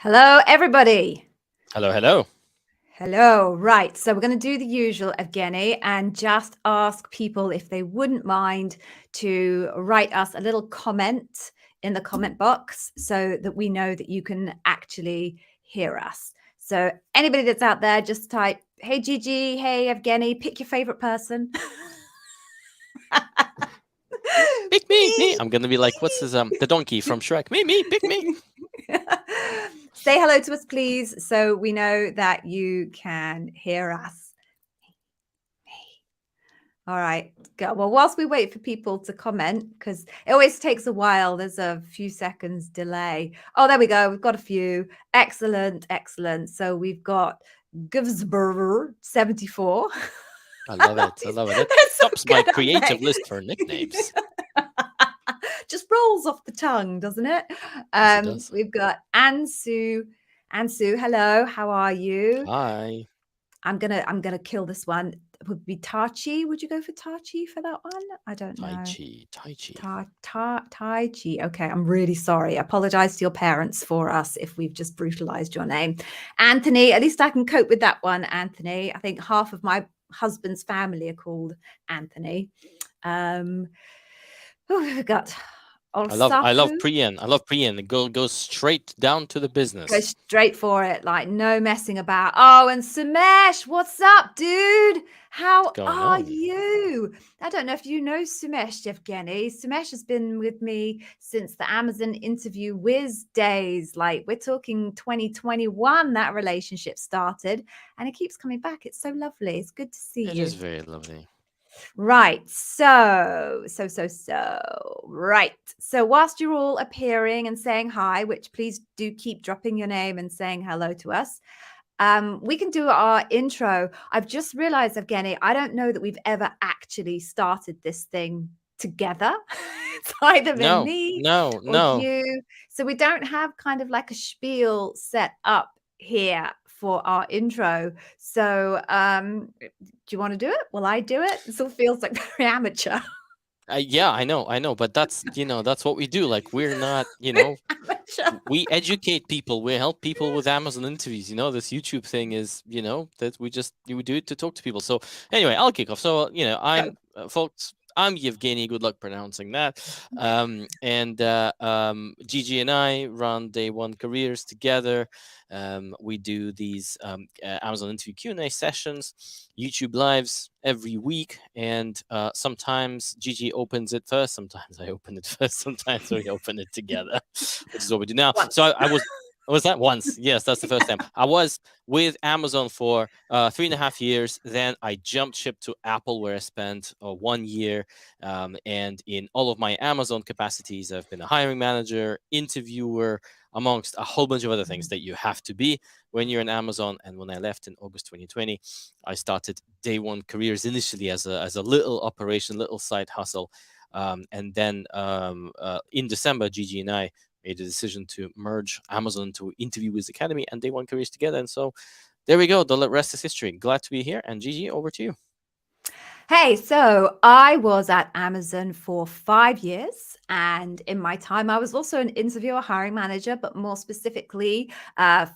Hello, everybody. Hello, hello. Hello. Right. So we're going to do the usual, Evgeny, and just ask people if they wouldn't mind to write us a little comment in the comment box so that we know that you can actually hear us. So anybody that's out there, just type, hey, Gigi, hey, Evgeny, pick your favorite person. Pick me. I'm gonna be like, what's his the donkey from Shrek? Me, pick me. Say hello to us, please, so we know that you can hear us. All right. Go. Well, whilst we wait for people to comment, because it always takes a while, there's a few seconds delay. Oh, there we go. We've got a few. Excellent, excellent. So we've got Givsberger 74. I love it. I love it. That That's so tops my good, creative aren't they? list for nicknames. Just rolls off the tongue, doesn't it? Yes, it does. We've got Ansu. Ansu, hello. How are you? Hi. I'm gonna kill this one. It would be Tachi. Would you go for Tachi for that one? I don't Tai know. Chi. Tai Chi. Tai Chi. Okay, I'm really sorry. I apologize to your parents for us if we've just brutalized your name. Anthony, at least I can cope with that one, Anthony. I think half of my husband's family are called Anthony. Who have we got? I love Olsaku. Priyan. I love Priyan. Go straight down to the Go business. straight for it, like no messing about. Oh, and Sumesh, what's up, dude? What's How going are on? you? I don't know if you know Sumesh, Evgeny. Sumesh has been with me since the Amazon interview whiz days. Like we're talking 2021, that relationship started, and it keeps coming back. It's so lovely. It's good to see It you. is very lovely. Right. Right. So whilst you're all appearing and saying hi, which please do keep dropping your name and saying hello to us, we can do our intro. I've just realized, Evgeny, I don't know that we've ever actually started this thing together. It's either been No, me no, or no. you. So we don't have kind of like a spiel set up here for our intro. So do you want to do it? Will I do it? It still feels like very amateur. Yeah, I know, but that's what we do. Like we're not, Amateur. we educate people. We help people with Amazon interviews. This YouTube thing is, that we do it to talk to people. So anyway, I'll kick off. So Go. folks. I'm Evgeny. Good luck pronouncing that. And Gigi and I run Day One Careers together. We do these Amazon interview Q&A sessions, YouTube lives every week, and sometimes Gigi opens it first. Sometimes I open it first. Sometimes we open it together, which is what we do now. So Once. I was that once. Yes, that's the first time. I was with Amazon for 3.5 years. Then I jumped ship to Apple, where I spent 1 year. And in all of my Amazon capacities, I've been a hiring manager, interviewer, amongst a whole bunch of other things that you have to be when you're in Amazon. And when I left in August 2020, I started Day One Careers initially as a little operation, little side hustle. And then in December, Gigi and I made a decision to merge Amazon to InterviewWiz Academy and Day One Careers together. And so there we go. The rest is history. Glad to be here. And Gigi, over to you. Hey, so I was at Amazon for 5 years. And in my time, I was also an interviewer, hiring manager, but more specifically,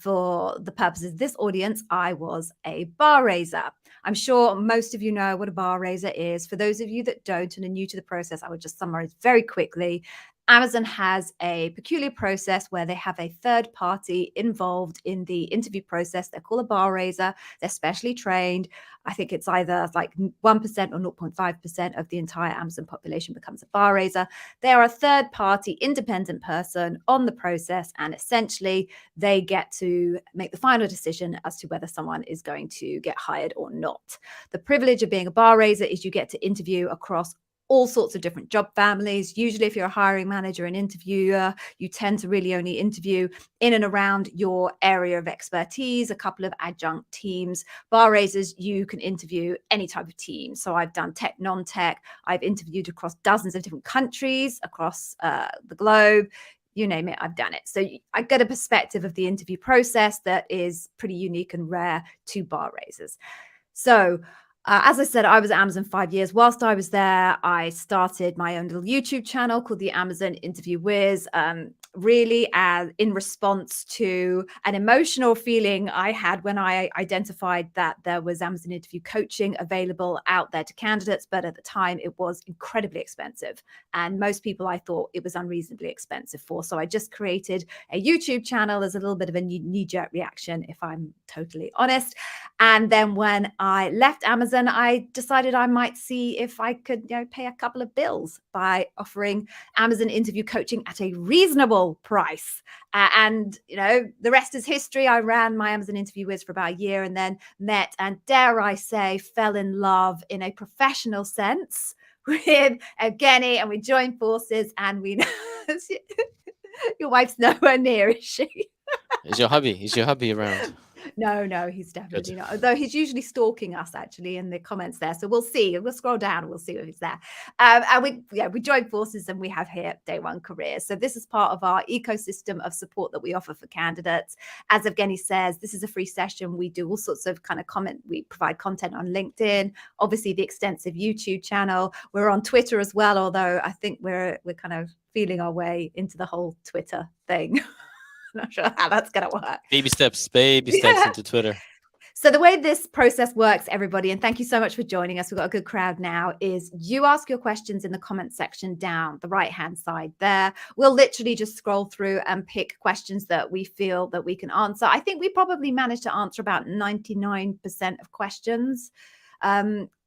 for the purposes of this audience, I was a bar raiser. I'm sure most of you know what a bar raiser is. For those of you that don't and are new to the process, I would just summarize very quickly. Amazon has a peculiar process where they have a third party involved in the interview process. They're called a bar raiser. They're specially trained. I think it's either like 1% or 0.5% of the entire Amazon population becomes a bar raiser. They are a third party independent person on the process, and essentially they get to make the final decision as to whether someone is going to get hired or not. The privilege of being a bar raiser is you get to interview across all sorts of different job families. Usually, if you're a hiring manager and interviewer, you tend to really only interview in and around your area of expertise, a couple of adjunct teams. Bar raisers, you can interview any type of team. So I've done tech, non-tech. I've interviewed across dozens of different countries across the globe. You name it, I've done it. So I get a perspective of the interview process that is pretty unique and rare to bar raisers. So as I said, I was at Amazon 5 years. Whilst I was there, I started my own little YouTube channel called the Amazon Interview Whiz. really as in response to an emotional feeling I had when I identified that there was Amazon interview coaching available out there to candidates, but at the time it was incredibly expensive. And most people I thought it was unreasonably expensive for. So I just created a YouTube channel as a little bit of a knee-jerk reaction, if I'm totally honest. And then when I left Amazon, I decided I might see if I could pay a couple of bills by offering Amazon interview coaching at a reasonable price. And the rest is history. I ran my Amazon interview whiz for about a year and then met and, dare I say, fell in love in a professional sense with Evgeny, and we joined forces, and we your wife's nowhere near, is she? Is your hubby around? No, he's definitely not. Although he's usually stalking us actually in the comments there. So we'll see. We'll scroll down and we'll see if he's there. And we joined forces and we have here Day One Careers. So this is part of our ecosystem of support that we offer for candidates. As Evgeny says, this is a free session. We do all sorts of kind of we provide content on LinkedIn, obviously the extensive YouTube channel. We're on Twitter as well, although I think we're kind of feeling our way into the whole Twitter thing. Not sure how that's going to work. Baby steps into Twitter. So the way this process works, everybody, and thank you so much for joining us. We've got a good crowd now, is you ask your questions in the comment section down the right-hand side there. We'll literally just scroll through and pick questions that we feel that we can answer. I think we probably managed to answer about 99% of questions.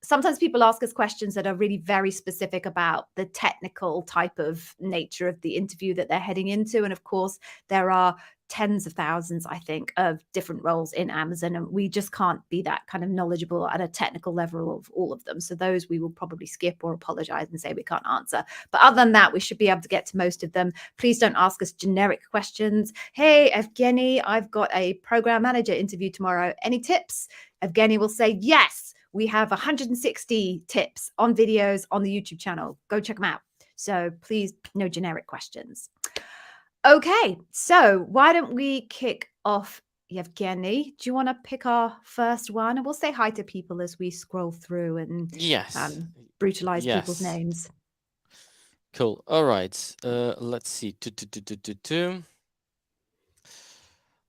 Sometimes people ask us questions that are really very specific about the technical type of nature of the interview that they're heading into. And of course, there are tens of thousands, I think, of different roles in Amazon, and we just can't be that kind of knowledgeable at a technical level of all of them. So those we will probably skip or apologize and say we can't answer. But other than that, we should be able to get to most of them. Please don't ask us generic questions. Hey, Evgeny, I've got a program manager interview tomorrow. Any tips? Evgeny will say, yes. We have 160 tips on videos on the YouTube channel. Go check them out. So please, no generic questions. Okay, so why don't we kick off, Evgeny? Do you want to pick our first one? And we'll say hi to people as we scroll through and brutalize people's names. Cool. All right. Let's see.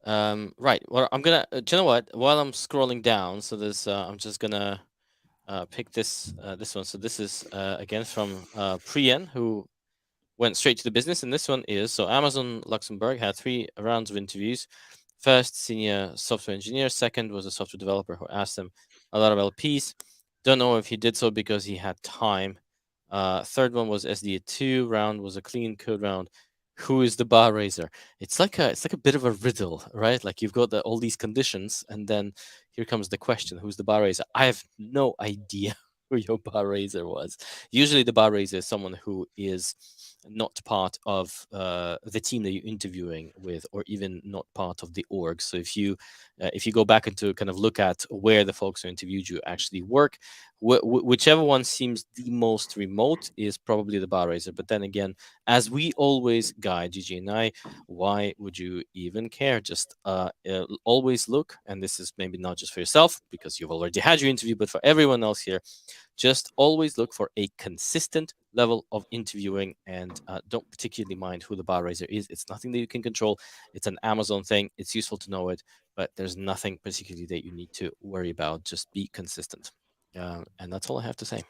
Right. Well, I'm gonna. Do you know what? While I'm scrolling down, so there's. I'm just gonna pick this one. So this is again from Priyan, who went straight to the business, and this one is so Amazon Luxembourg had 3 rounds of interviews. First, senior software engineer. Second was a software developer who asked him a lot of LPs. Don't know if he did so because he had time. Third one was SDA2 round, was a clean code round. Who is the bar raiser? It's like a bit of a riddle, right? Like you've got all these conditions, and then here comes the question: who's the bar raiser? I have no idea who your bar raiser was. Usually, the bar raiser is someone who is not part of the team that you're interviewing with, or even not part of the org. So if you go back and to kind of look at where the folks who interviewed you actually work, whichever one seems the most remote is probably the bar raiser. But then again, as we always guide Gigi and I, why would you even care? Just always look, and this is maybe not just for yourself because you've already had your interview, but for everyone else here, just always look for a consistent level of interviewing, and don't particularly mind who the bar raiser is. It's nothing that you can control. It's an Amazon thing. It's useful to know it, but there's nothing particularly that you need to worry about. Just be consistent. And that's all I have to say.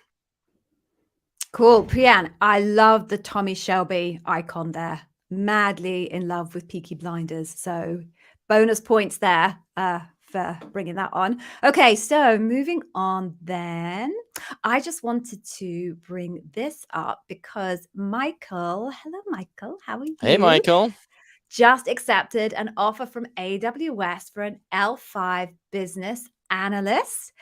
Cool. Priyan, I love the Tommy Shelby icon there. Madly in love with Peaky Blinders. So bonus points there for bringing that on. Okay, so moving on then. I just wanted to bring this up because Michael, hello Michael, how are you? Hey Michael. Just accepted an offer from AWS for an L5 business analyst.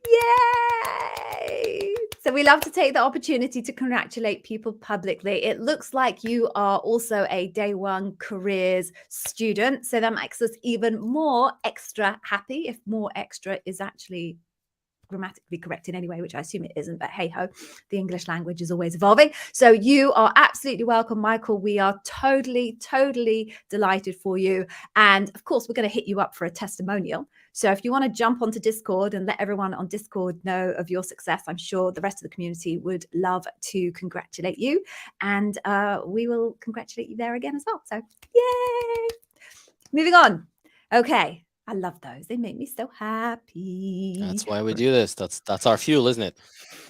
Yay! So we love to take the opportunity to congratulate people publicly. It looks like you are also a Day One Careers student. So that makes us even more extra happy, if more extra is actually grammatically correct in any way, which I assume it isn't, but hey ho, the English language is always evolving. So you are absolutely welcome, Michael. We are totally delighted for you. And of course, we're going to hit you up for a testimonial. So if you want to jump onto Discord and let everyone on Discord know of your success, I'm sure the rest of the community would love to congratulate you. And we will congratulate you there again as well. So yay! Moving on. Okay. I love those. They make me so happy. That's why we do this. That's our fuel, isn't it?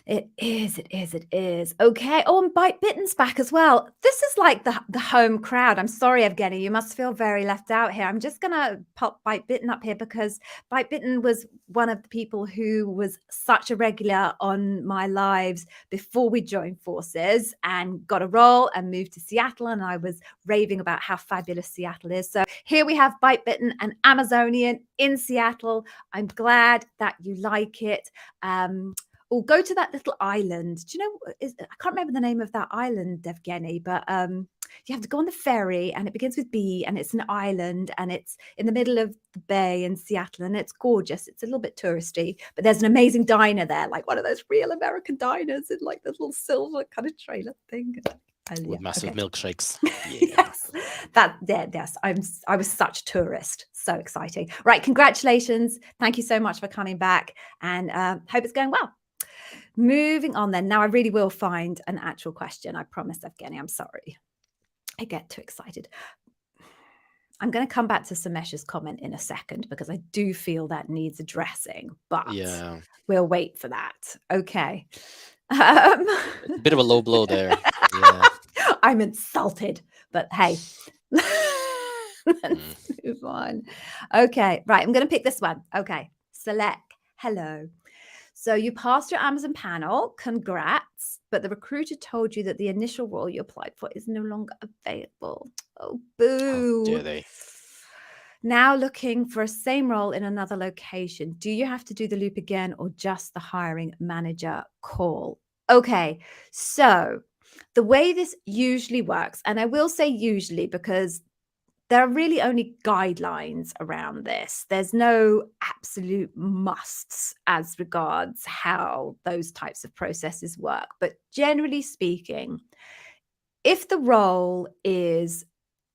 It is. Okay. Oh, and Byte Bitten's back as well. This is like the home crowd. I'm sorry, Evgeny. You must feel very left out here. I'm just going to pop Byte Bitten up here because Byte Bitten was one of the people who was such a regular on my lives before we joined forces and got a role and moved to Seattle. And I was raving about how fabulous Seattle is. So here we have Byte Bitten, an Amazonian in Seattle. I'm glad that you like it. Or go to that little island. Do you know, I can't remember the name of that island, Evgeny, but you have to go on the ferry and it begins with B and it's an island and it's in the middle of the bay in Seattle and it's gorgeous. It's a little bit touristy, but there's an amazing diner there, like one of those real American diners in like the little silver kind of trailer thing. With massive milkshakes. Yeah. Yes. I was such a tourist. So exciting. Right. Congratulations. Thank you so much for coming back and hope it's going well. Moving on then. Now I really will find an actual question. I promise, Evgeny. I'm sorry. I get too excited. I'm going to come back to Samesh's comment in a second because I do feel that needs addressing, but we'll wait for that. Okay. A bit of a low blow there. Yeah. I'm insulted, but hey, let's move on. Okay, right. I'm going to pick this one. Okay. Select. Hello. So you passed your Amazon panel. Congrats. But the recruiter told you that the initial role you applied for is no longer available. Oh, boo. How dare they? Now looking for a same role in another location. Do you have to do the loop again or just the hiring manager call? Okay, so the way this usually works, and I will say usually because there are really only guidelines around this. There's no absolute musts as regards how those types of processes work. But generally speaking, if the role is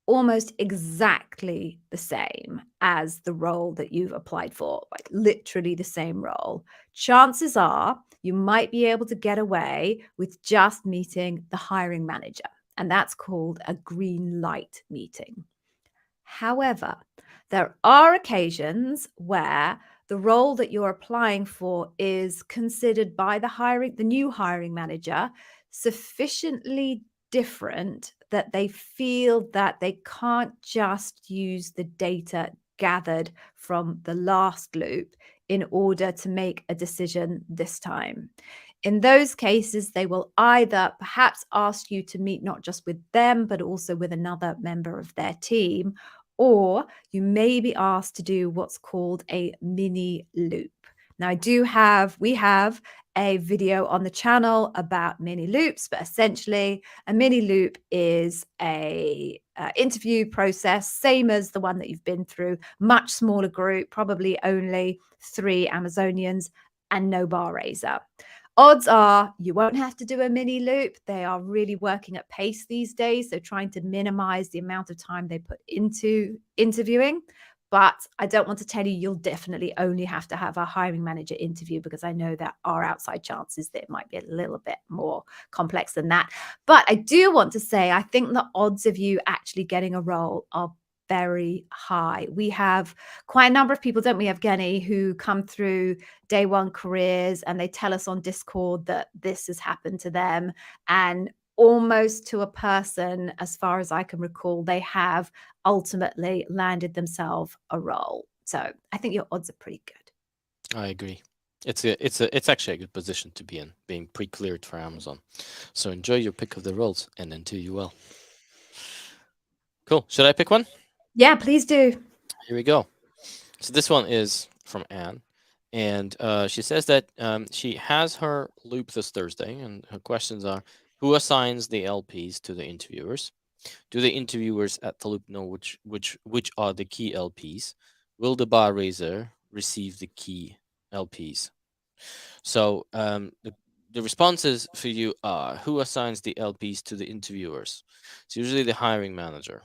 almost exactly the same as the role that you've applied for, like literally the same role, chances are you might be able to get away with just meeting the hiring manager. And that's called a green light meeting. However, there are occasions where the role that you're applying for is considered by the new hiring manager sufficiently different that they feel that they can't just use the data gathered from the last loop in order to make a decision this time. In those cases, they will either perhaps ask you to meet not just with them, but also with another member of their team, or you may be asked to do what's called a mini loop. Now, we have a video on the channel about mini loops, but essentially a mini loop is a interview process, same as the one that you've been through, much smaller group, probably only 3 Amazonians and no Bar Rasier. Odds are you won't have to do a mini loop. They are really working at pace these days, so trying to minimize the amount of time they put into interviewing. But I don't want to tell you you'll definitely only have to have a hiring manager interview because I know there are outside chances that it might be a little bit more complex than that. But I do want to say I think the odds of you actually getting a role are very high. We have quite a number of people, don't we, Evgeny, who come through day one careers and they tell us on Discord that this has happened to them. And almost to a person, as far as I can recall, they have ultimately landed themselves a role. So I think your odds are pretty good. I agree. It's actually a good position to be in, being pre-cleared for Amazon. So enjoy your pick of the roles and then do you well. Cool. Should I pick one? Yeah, please do. Here we go. So this one is from Anne, and she says that she has her loop this Thursday, and her questions are: who assigns the LPs to the interviewers? Do the interviewers at the loop know which are the key LPs? Will the Bar Rasier receive the key LPs? So the responses for you are: who assigns the LPs to the interviewers? It's usually the hiring manager.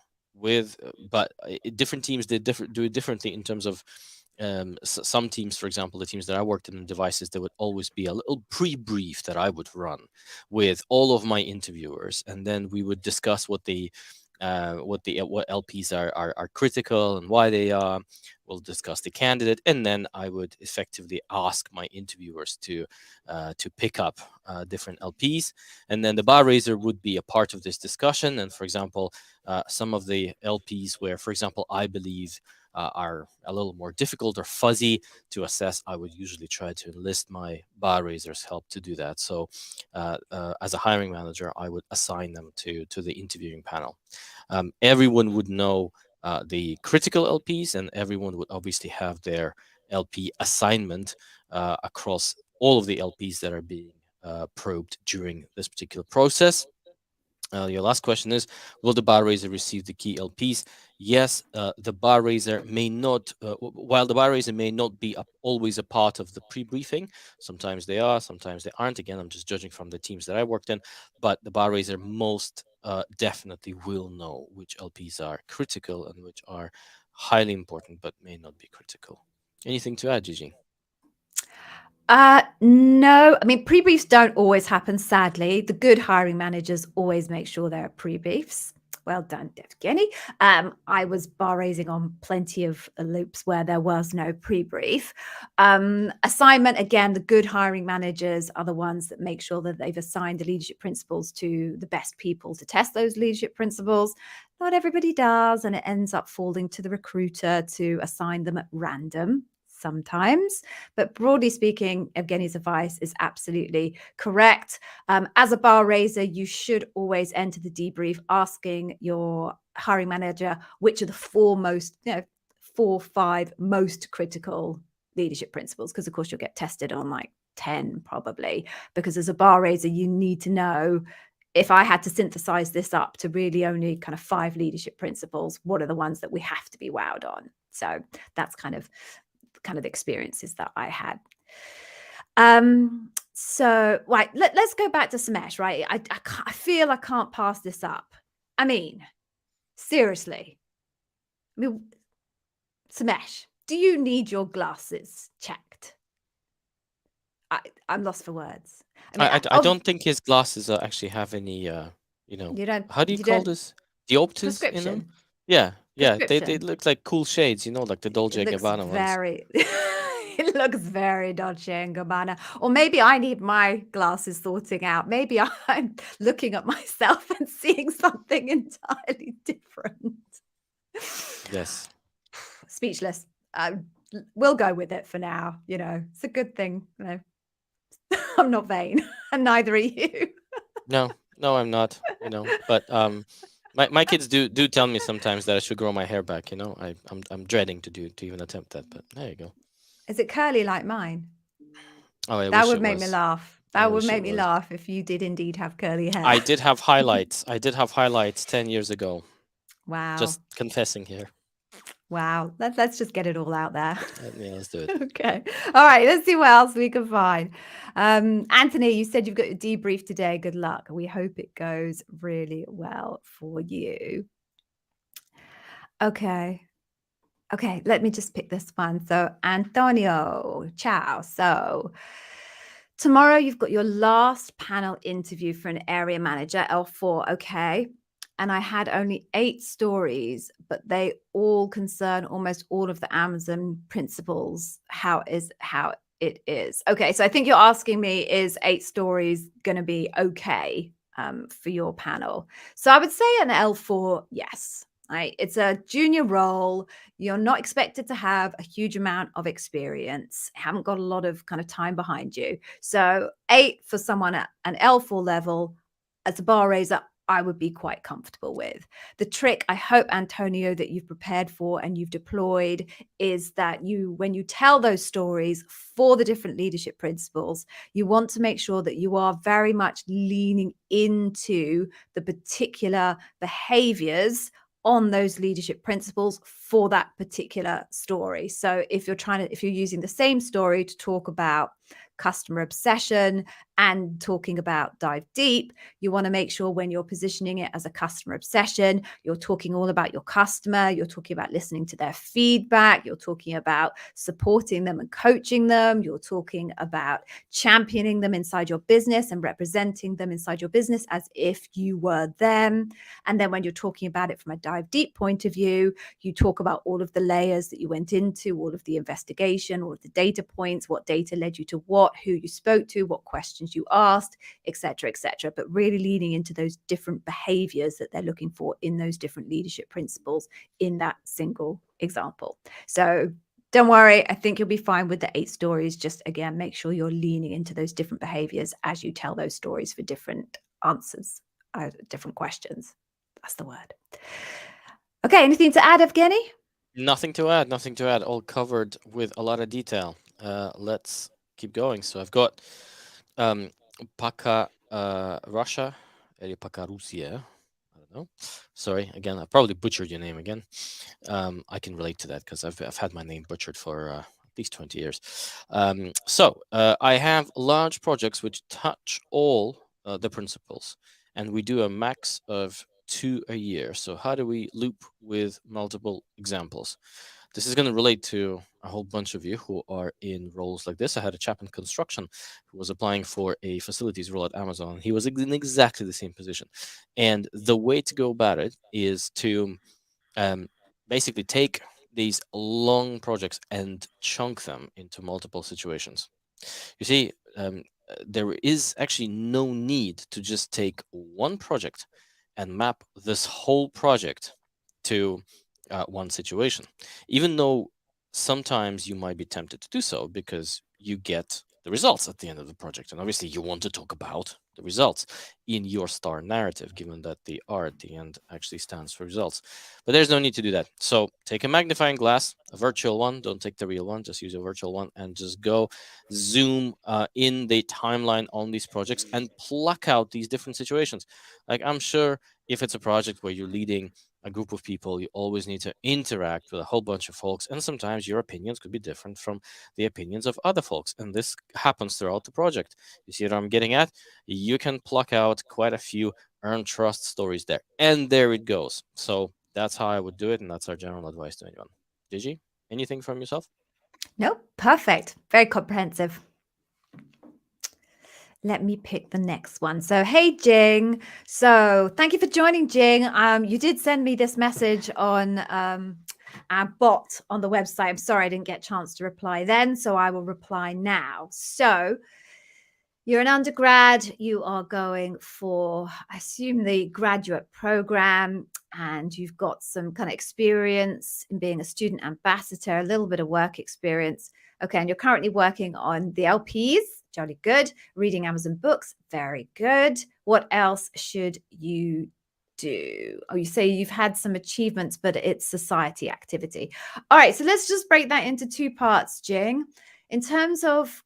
But different teams do it differently in terms of some teams, for example, the teams that I worked in devices, there would always be a little pre-brief that I would run with all of my interviewers, and then we would discuss what LPs are critical and why they are. We'll discuss the candidate, and then I would effectively ask my interviewers to pick up different LPs, and then the bar raiser would be a part of this discussion. And for example, some of the LPs where, for example, I believe are a little more difficult or fuzzy to assess, I would usually try to enlist my bar raisers' help to do that. So, as a hiring manager, I would assign them to the interviewing panel. Everyone would know the critical LPs, and everyone would obviously have their LP assignment across all of the LPs that are being probed during this particular process. Your last question is: will the bar raiser receive the key LPs? Yes, the bar raiser may not, while the bar raiser may not be always a part of the pre-briefing. Sometimes they are, sometimes they aren't. Again, I'm just judging from the teams that I worked in, but the bar raiser most definitely will know which LPs are critical and which are highly important but may not be critical. Anything to add, Gigi? No, I mean, pre-briefs don't always happen, sadly. The good hiring managers always make sure there are pre-briefs. Well done, Evgeny. I was bar raising on plenty of loops where there was no pre-brief. Assignment, again, the good hiring managers are the ones that make sure that they've assigned the leadership principles to the best people to test those leadership principles. Not everybody does, and it ends up falling to the recruiter to assign them at random sometimes. But broadly speaking, Evgeny's advice is absolutely correct. As a bar raiser, you should always enter the debrief asking your hiring manager which are the four, five most critical leadership principles, because of course you'll get tested on like 10 probably, because as a bar raiser, you need to know, if I had to synthesize this up to really only kind of 5 leadership principles, what are the ones that we have to be wowed on? So that's kind of the experiences that I had. So right, let's go back to Samesh, right? I feel I can't pass this up. I mean, seriously. I mean, Samesh, do you need your glasses checked? I'm lost for words. I mean, I don't think his glasses actually have any, how do you call this? Diopters in them? Prescription. Yeah, they Prescription. look like cool shades, like the Dolce It looks Gabbana ones. very it looks very Dolce and Gabbana. Or maybe I need my glasses sorting out. Maybe I'm looking at myself and seeing something entirely different. Yes. Speechless. We'll go with it for now. It's a good thing. I'm not vain, and neither are you. No, I'm not. But my kids do tell me sometimes that I should grow my hair back. I'm dreading to even attempt that. But there you go. Is it curly like mine? Oh, I That wish would it make me was. laugh. I That would wish it make me was. laugh if you did indeed have curly hair. I did have highlights. 10 years ago. Wow. Just confessing here. Wow. Let's just get it all out there. Yeah, let's do it. Okay. All right. Let's see what else we can find. Anthony, you said you've got your debrief today. Good luck. We hope it goes really well for you. Okay. Let me just pick this one. So, Antonio, ciao. So, tomorrow you've got your last panel interview for an area manager, L4. Okay. And I had only 8 stories, but they all concern almost all of the Amazon principles. How it is. Okay, so I think you're asking me, is 8 stories going to be okay for your panel? So I would say an L4, yes. Right? It's a junior role. You're not expected to have a huge amount of experience. Haven't got a lot of kind of time behind you. So 8 for someone at an L4 level as a bar raiser, I would be quite comfortable with. The trick, I hope, Antonio, that you've prepared for and you've deployed is that when you tell those stories for the different leadership principles, you want to make sure that you are very much leaning into the particular behaviors on those leadership principles for that particular story. So if you're using the same story to talk about customer obsession and talking about dive deep, you want to make sure when you're positioning it as a customer obsession, you're talking all about your customer, you're talking about listening to their feedback, you're talking about supporting them and coaching them, you're talking about championing them inside your business and representing them inside your business as if you were them. And then when you're talking about it from a dive deep point of view, you talk about all of the layers that you went into, all of the investigation, all of the data points, what data led you to what, who you spoke to, what questions you asked, etc., etc. But really leaning into those different behaviors that they're looking for in those different leadership principles in that single example. So don't worry, I think you'll be fine with the 8 stories. Just again, make sure you're leaning into those different behaviors as you tell those stories for different answers, different questions. That's the word. Okay, anything to add, Evgeny? Nothing to add, nothing to add. All covered with a lot of detail. Let's keep going. So I've got Bar Rasier, Bar Rasier. I don't know. Sorry, again, I probably butchered your name again. I can relate to that because I've had my name butchered for at least 20 years. So I have large projects which touch all the principles, and we do a max of 2 a year. So how do we loop with multiple examples? This is going to relate to a whole bunch of you who are in roles like this. I had a chap in construction who was applying for a facilities role at Amazon. He was in exactly the same position. And the way to go about it is to basically take these long projects and chunk them into multiple situations. You see, there is actually no need to just take one project and map this whole project to one situation, even though sometimes you might be tempted to do so because you get the results at the end of the project. And obviously you want to talk about the results in your star narrative, given that the R at the end actually stands for results. But there's no need to do that. So take a magnifying glass, a virtual one, don't take the real one, just use a virtual one, and just go zoom in the timeline on these projects and pluck out these different situations. Like, I'm sure if it's a project where you're leading a group of people, you always need to interact with a whole bunch of folks, and sometimes your opinions could be different from the opinions of other folks, and this happens throughout the project. You see what I'm getting at? You can pluck out quite a few earn trust stories there, and there it goes. So that's how I would do it, and that's our general advice to anyone. Gigi, anything from yourself? Nope, perfect. Very comprehensive. Let me pick the next one. So, hey, Jing. So thank you for joining, Jing. You did send me this message on our bot on the website. I'm sorry I didn't get a chance to reply then, so I will reply now. So you're an undergrad. You are going for, I assume, the graduate program, and you've got some kind of experience in being a student ambassador, a little bit of work experience. Okay, and you're currently working on the LPs. Jolly good. Reading Amazon books. Very good. What else should you do? Oh, you say you've had some achievements, but it's society activity. All right, so let's just break that into 2 parts, Jing. In terms of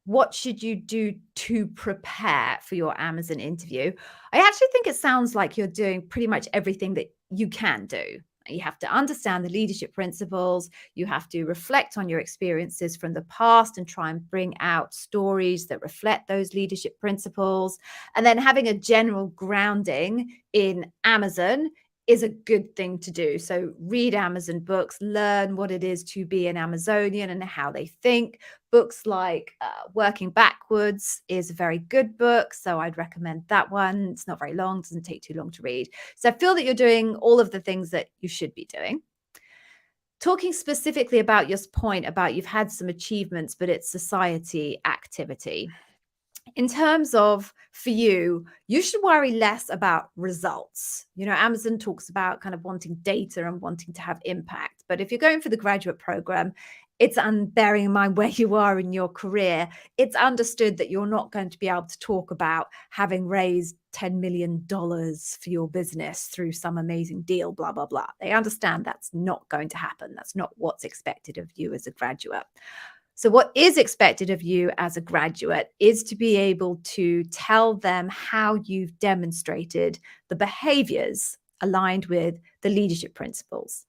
what should you do to prepare for your Amazon interview, I actually think it sounds like you're doing pretty much everything that you can do. You have to understand the leadership principles. You have to reflect on your experiences from the past and try and bring out stories that reflect those leadership principles. And then having a general grounding in Amazon is a good thing to do. So read Amazon books, learn what it is to be an Amazonian and how they think. Books like Working Backwards is a very good book, so I'd recommend that one. It's not very long, doesn't take too long to read. So I feel that you're doing all of the things that you should be doing. Talking specifically about your point about you've had some achievements, but it's society activity. In terms of, for you, you should worry less about results. You know, Amazon talks about kind of wanting data and wanting to have impact. But if you're going for the graduate program, it's bearing in mind where you are in your career, it's understood that you're not going to be able to talk about having raised $10 million for your business through some amazing deal, blah, blah, blah. They understand that's not going to happen. That's not what's expected of you as a graduate. So what is expected of you as a graduate is to be able to tell them how you've demonstrated the behaviors aligned with the leadership principles.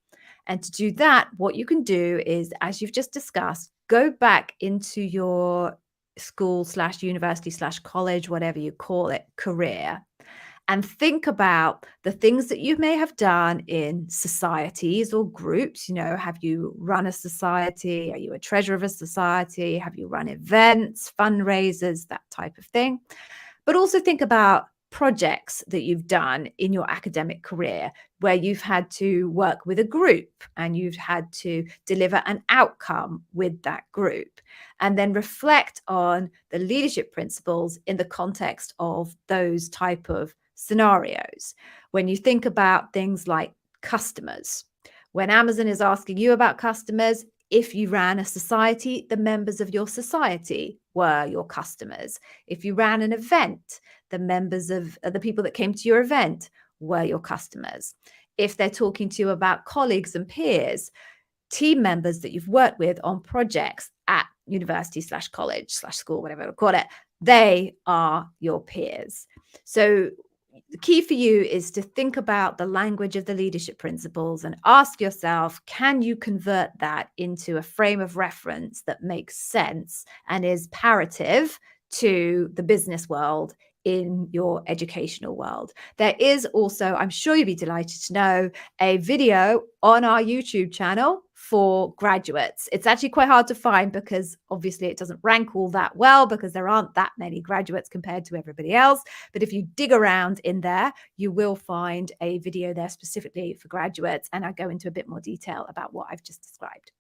And to do that, what you can do is, as you've just discussed, go back into your school/university/college, whatever you call it, career, and think about the things that you may have done in societies or groups. Have you run a society? Are you a treasurer of a society? Have you run events, fundraisers, that type of thing? But also think about projects that you've done in your academic career where you've had to work with a group and you've had to deliver an outcome with that group, and then reflect on the leadership principles in the context of those type of scenarios. When you think about things like customers, when Amazon is asking you about customers, if you ran a society, the members of your society were your customers. If you ran an event, the members of the people that came to your event were your customers. If they're talking to you about colleagues and peers, team members that you've worked with on projects at university/college/school, whatever you call it, they are your peers. So the key for you is to think about the language of the leadership principles and ask yourself, can you convert that into a frame of reference that makes sense and is parative to the business world in your educational world? There is also, I'm sure you'd be delighted to know, a video on our YouTube channel for graduates. It's actually quite hard to find because obviously it doesn't rank all that well because there aren't that many graduates compared to everybody else. But if you dig around in there, you will find a video there specifically for graduates, and I go into a bit more detail about what I've just described.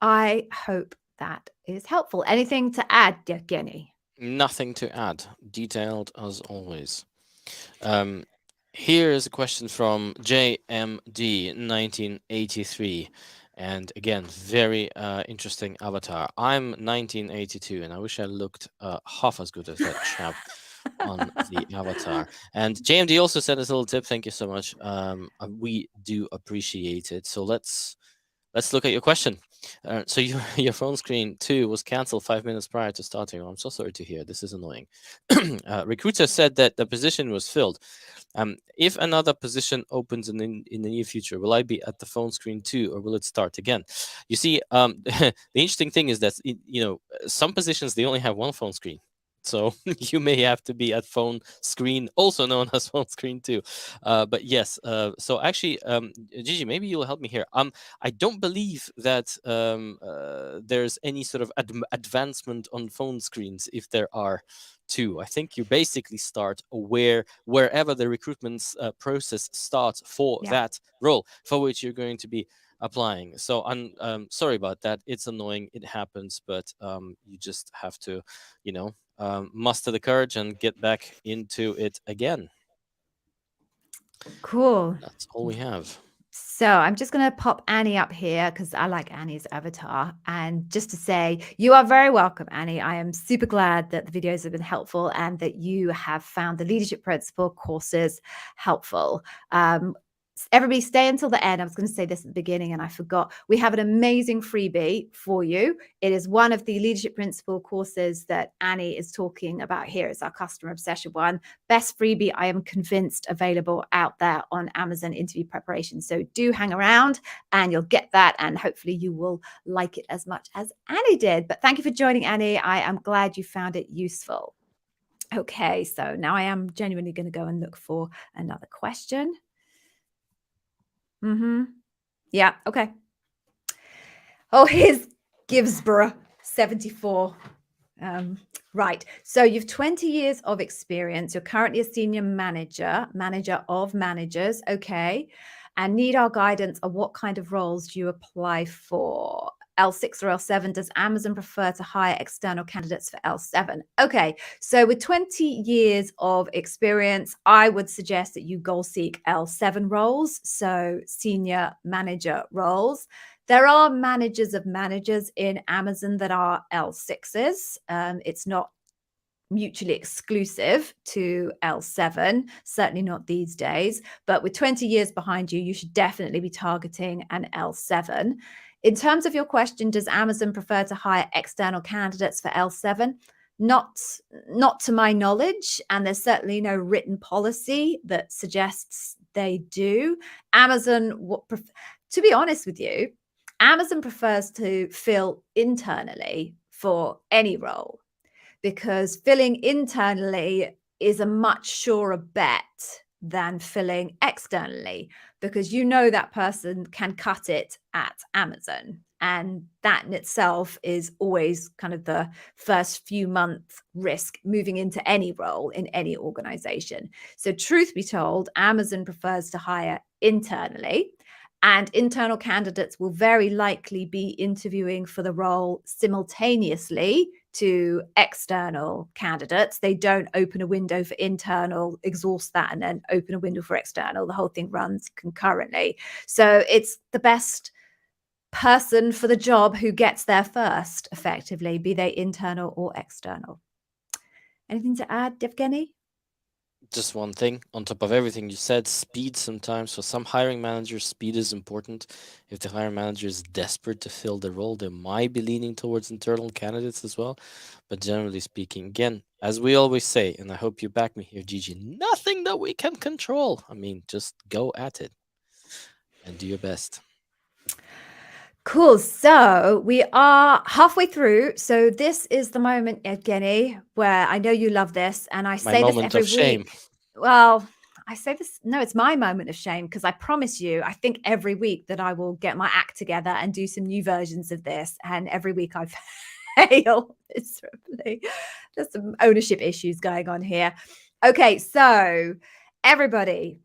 I hope that is helpful. Anything to add, Evgeny? Nothing to add. Detailed as always. Here is a question from JMD 1983. And again, very interesting avatar. I'm 1982, and I wish I looked half as good as that chap on the avatar. And JMD also sent us a little tip. Thank you so much. We do appreciate it. So let's look at your question. So your phone screen 2 was canceled 5 minutes prior to starting. I'm so sorry to hear. This is annoying. Recruiter said that the position was filled. If another position opens in the near future, will I be at the phone screen 2, or will it start again? You see, the interesting thing is that some positions, they only have one phone screen. So you may have to be at phone screen, also known as phone screen 2. But yes, so actually, Gigi, maybe you'll help me here. I don't believe that there's any sort of advancement on phone screens if there are 2. I think you basically start wherever the recruitment process starts for that role for which you're going to be applying. So I'm sorry about that. It's annoying. It happens, but you just have to, muster the courage and get back into it again. Cool. That's all we have. So I'm just going to pop Annie up here because I like Annie's avatar. And just to say, you are very welcome, Annie. I am super glad that the videos have been helpful and that you have found the leadership principle courses helpful. Everybody stay until the end. I was going to say this at the beginning and I forgot. We have an amazing freebie for you. It is one of the leadership principle courses that Annie is talking about here. It's our customer obsession one. Best freebie, I am convinced, available out there on Amazon interview preparation. So do hang around and you'll get that. And hopefully you will like it as much as Annie did. But thank you for joining, Annie. I am glad you found it useful. Okay, so now I am genuinely going to go and look for another question. Yeah, okay. Oh, here's Gibbsborough 74. Right. So you've 20 years of experience. You're currently a senior manager of managers. Okay. And need our guidance on what kind of roles do you apply for? L6 or L7? Does Amazon prefer to hire external candidates for L7? Okay, so with 20 years of experience, I would suggest that you goal seek L7 roles, so senior manager roles. There are managers of managers in Amazon that are L6s. It's not mutually exclusive to L7, certainly not these days. But with 20 years behind you, you should definitely be targeting an L7. In terms of your question, does Amazon prefer to hire external candidates for L7? Not to my knowledge, and there's certainly no written policy that suggests they do. Amazon, to be honest with you, Amazon prefers to fill internally for any role. because filling internally is a much surer bet than filling externally, because you know that person can cut it at Amazon. And that in itself is always kind of the first few months risk moving into any role in any organization. So truth be told, Amazon prefers to hire internally, and internal candidates will very likely be interviewing for the role simultaneously to external candidates. They don't open a window for internal, exhaust that, and then open a window for external. The whole thing runs concurrently. So it's the best person for the job who gets there first, effectively, be they internal or external. Anything to add, Evgeny? Just one thing on top of everything you said, speed. Sometimes for some hiring managers, speed is important. If the hiring manager is desperate to fill the role, they might be leaning towards internal candidates as well. But generally speaking, again, as we always say, and I hope you back me here, Gigi, nothing that we can control. I mean, just go at it and do your best. Cool. So we are halfway through. So this is the moment, Evgeny, where I know you love this, and I say this every week. Well, I say this, no, it's my moment of shame, because I promise you, I think every week that I will get my act together and do some new versions of this. And every week I fail miserably. There's some ownership issues going on here. Okay, so everybody,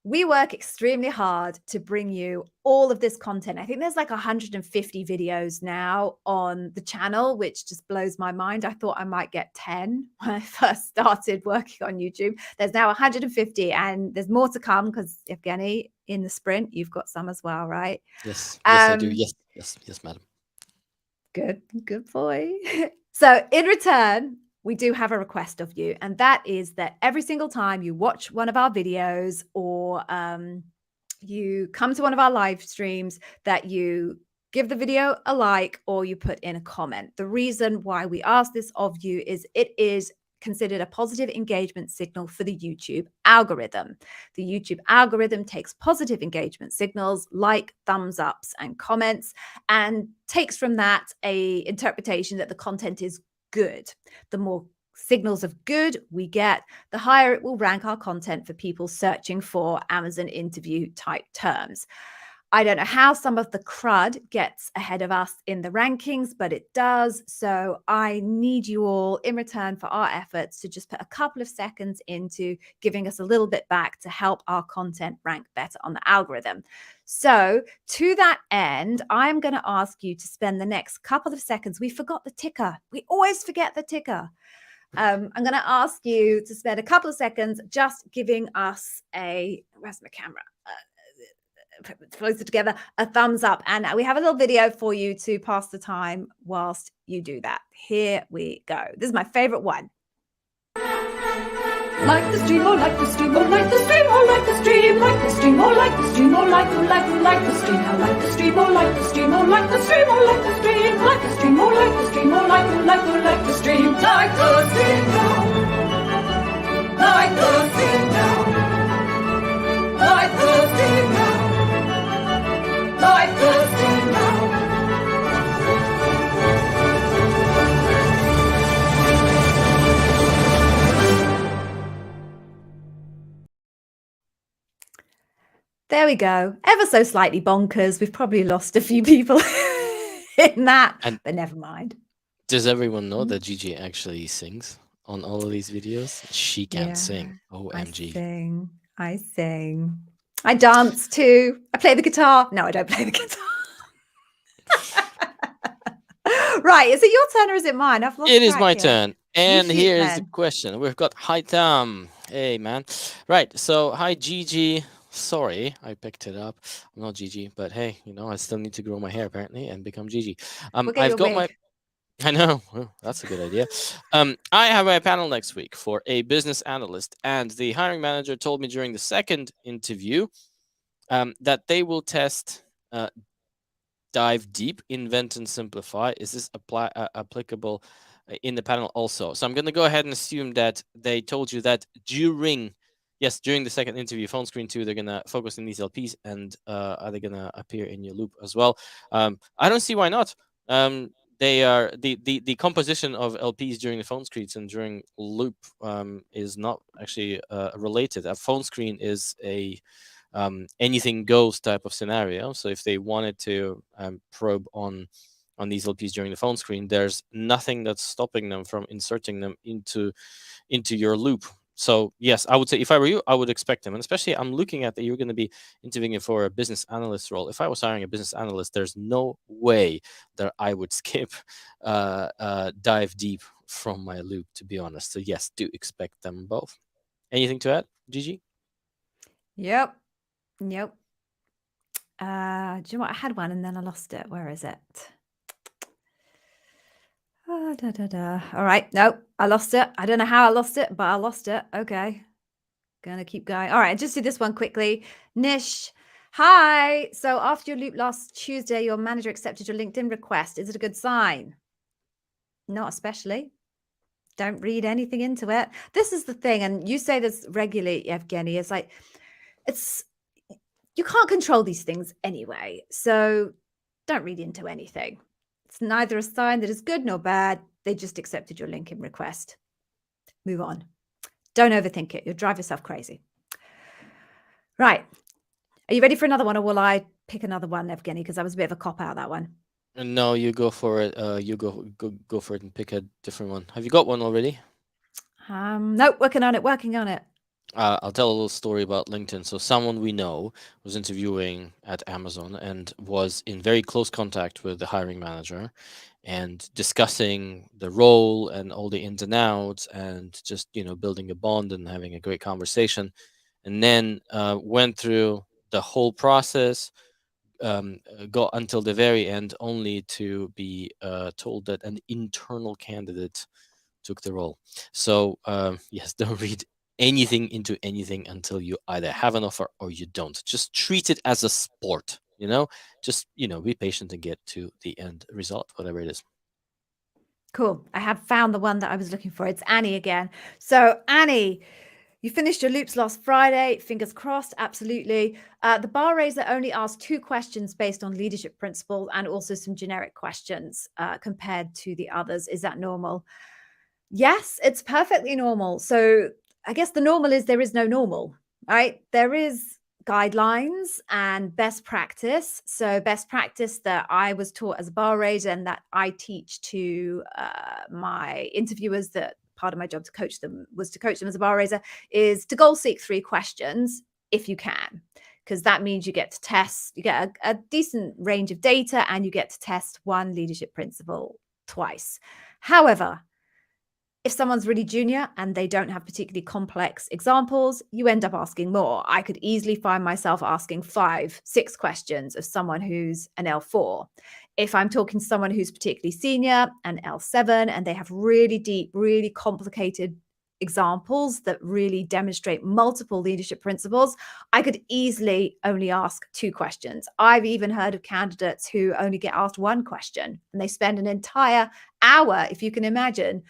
we work extremely hard to bring you all of this content. I think there's like 150 videos now on the channel, which just blows my mind. I thought I might get 10 when I first started working on YouTube. There's now 150, and there's more to come, because Evgeny, in the sprint, you've got some as well, right? Yes, I do. Yes, madam. Good boy. So in return, we do have a request of you, and that is that every single time you watch one of our videos, or you come to one of our live streams, that you give the video a like, or you put in a comment. The reason why we ask this of you is it is considered a positive engagement signal for the YouTube algorithm. The YouTube algorithm takes positive engagement signals like thumbs ups and comments, and takes from that a interpretation that the content is good. The more signals of good we get, the higher it will rank our content for people searching for Amazon interview type terms. I don't know how some of the crud gets ahead of us in the rankings, but it does. So I need you all, in return for our efforts, to just put a couple of seconds into giving us a little bit back to help our content rank better on the algorithm. So to that end, I'm going to ask you to spend the next couple of seconds. We forgot the ticker. We always forget the ticker. I'm going to ask you to spend a couple of seconds just giving us where's my camera? Closer together, a thumbs up, and we have a little video for you to pass the time whilst you do that. Here we go. This is my favorite one. Like the stream, or like the stream, or like the stream, or like the stream, like the stream, or like the stream, or like the stream. I like the stream, or like the stream, or like the stream, or like the stream, like the stream, or like the stream, or like the stream, like the stream now, like the stream now, like the stream now. Like the stream now. There we go. Ever so slightly bonkers. We've probably lost a few people in that, but never mind. Does everyone know that Gigi actually sings on all of these videos? She can sing. OMG. I sing. I dance too. I play the guitar. No, I don't play the guitar. Right. Is it your turn or is it mine? I've lost It is my here. turn. And here's the question. We've got hi Tom. Hey man. Right. So hi Gigi. Sorry, I picked it up. I'm not Gigi, but hey, you know, I still need to grow my hair apparently and become Gigi. I've got my I know. Well, that's a good idea. I have a panel next week for a business analyst, and the hiring manager told me during the second interview that they will test dive deep, invent and simplify. Is this applicable in the panel also? So I'm going to go ahead and assume that they told you that during the second interview, phone screen 2, they're going to focus on these LPs, and are they going to appear in your loop as well? I don't see why not. they are the composition of LPs during the phone screens and during loop is not actually related. A phone screen is a anything goes type of scenario. So if they wanted to probe on these LPs during the phone screen, there's nothing that's stopping them from inserting them into your loop. So yes, I would say if I were you, I would expect them. And especially I'm looking at that you're going to be interviewing for a business analyst role. If I was hiring a business analyst, there's no way that I would skip dive deep from my loop, to be honest. So yes, do expect them both. Anything to add, Gigi? Yep. Do you know what? I had one and then I lost it. Where is it? All right. No, I lost it. I don't know how I lost it, but I lost it. Okay. Gonna keep going. All right. I just did this one quickly. Nish. Hi. So after your loop last Tuesday, your manager accepted your LinkedIn request. Is it a good sign? Not especially. Don't read anything into it. This is the thing. And you say this regularly, Evgeny. It's like, you can't control these things anyway. So don't read into anything. It's neither a sign that is good nor bad. They just accepted your LinkedIn request. Move on. Don't overthink it. You'll drive yourself crazy. Right. Are you ready for another one, or will I pick another one, Evgeny? Because that was a bit of a cop-out, that one. No, you go for it. You go for it and pick a different one. Have you got one already? Nope, working on it. I'll tell a little story about LinkedIn. So someone we know was interviewing at Amazon and was in very close contact with the hiring manager and discussing the role and all the ins and outs and just, building a bond and having a great conversation. And then went through the whole process, got until the very end only to be told that an internal candidate took the role. So yes, don't read anything into anything until you either have an offer or you don't. Just treat it as a sport, just be patient and get to the end result, whatever it is. Cool. I have found the one that I was looking for. It's Annie again. So Annie, you finished your loops last Friday. Fingers crossed. Absolutely. The Bar Rasier only asked 2 questions based on leadership principles and also some generic questions compared to the others. Is that normal? Yes, it's perfectly normal. So I guess the normal is there is no normal, right? There is guidelines and best practice. So best practice that I was taught as a Bar Rasier and that I teach to my interviewers, that part of my job to coach them was to coach them as a Bar Rasier, is to goal seek 3 questions if you can, because that means you get to test, you get a decent range of data and you get to test one leadership principle twice. However, if someone's really junior and they don't have particularly complex examples, you end up asking more. I could easily find myself asking 5, 6 questions of someone who's an L4. If I'm talking to someone who's particularly senior, an L7, and they have really deep, really complicated examples that really demonstrate multiple leadership principles, I could easily only ask 2 questions. I've even heard of candidates who only get asked 1 question and they spend an entire hour, if you can imagine,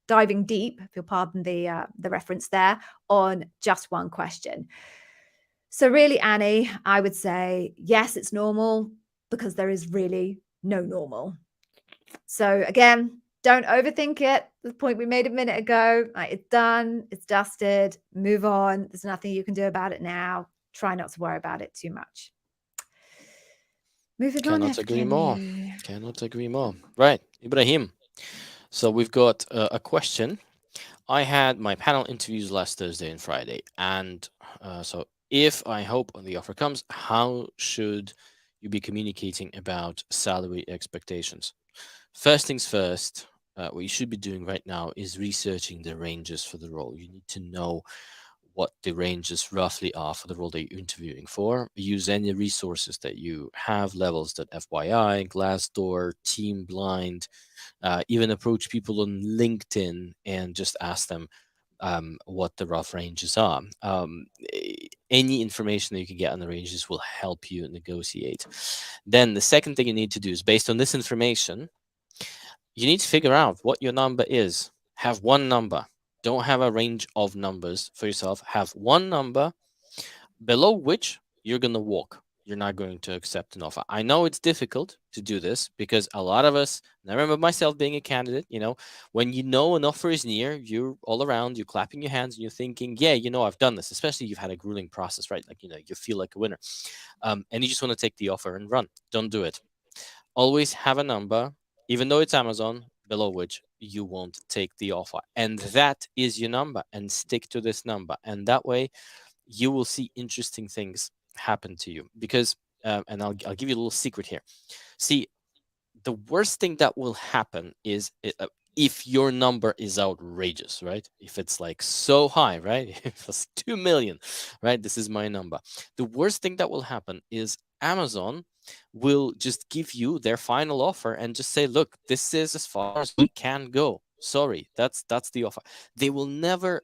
diving deep, if you'll pardon the reference there, on just 1 question. So really, Annie, I would say, yes, it's normal because there is really no normal. So again, don't overthink it. The point we made a minute ago, it's done, it's dusted, move on. There's nothing you can do about it now. Try not to worry about it too much. Moving on. Cannot agree more. Right, Ibrahim. So we've got a question. I had my panel interviews last Thursday and Friday. And so if I hope the offer comes, how should you be communicating about salary expectations? First things first, what you should be doing right now is researching the ranges for the role. You need to know what the ranges roughly are for the role that you're interviewing for. Use any resources that you have, levels.fyi, Glassdoor, Team Blind, even approach people on LinkedIn and just ask them what the rough ranges are. Any information that you can get on the ranges will help you negotiate. Then the second thing you need to do is, based on this information, you need to figure out what your number is. Have one number. Don't have a range of numbers for yourself. Have one number below which you're going to walk. you're not going to accept an offer. I know it's difficult to do this because a lot of us, and I remember myself being a candidate, when you know an offer is near, you're all around, you're clapping your hands and you're thinking, yeah, I've done this, especially you've had a grueling process, right? Like, you feel like a winner. And you just want to take the offer and run. Don't do it. Always have a number, even though it's Amazon, below which you won't take the offer. And that is your number, and stick to this number. And that way you will see interesting things happen to you. Because, and I'll give you a little secret here. See, the worst thing that will happen is if your number is outrageous, right? If it's like so high, right? If it's 2 million, right? This is my number. The worst thing that will happen is Amazon will just give you their final offer and just say, look, this is as far as we can go. Sorry, that's the offer. They will never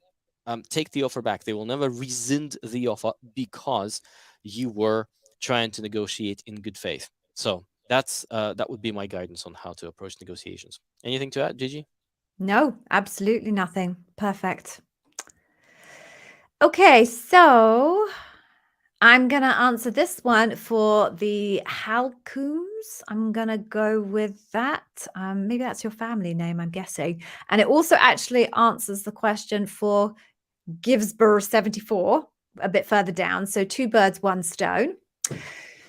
take the offer back. They will never rescind the offer because you were trying to negotiate in good faith. So that would be my guidance on how to approach negotiations. Anything to add, Gigi? No, absolutely nothing. Perfect. Okay, so I'm going to answer this one for the Halcoons. I'm going to go with that. Maybe that's your family name, I'm guessing. And it also actually answers the question for Givesborough 74, a bit further down. So 2 birds, 1 stone.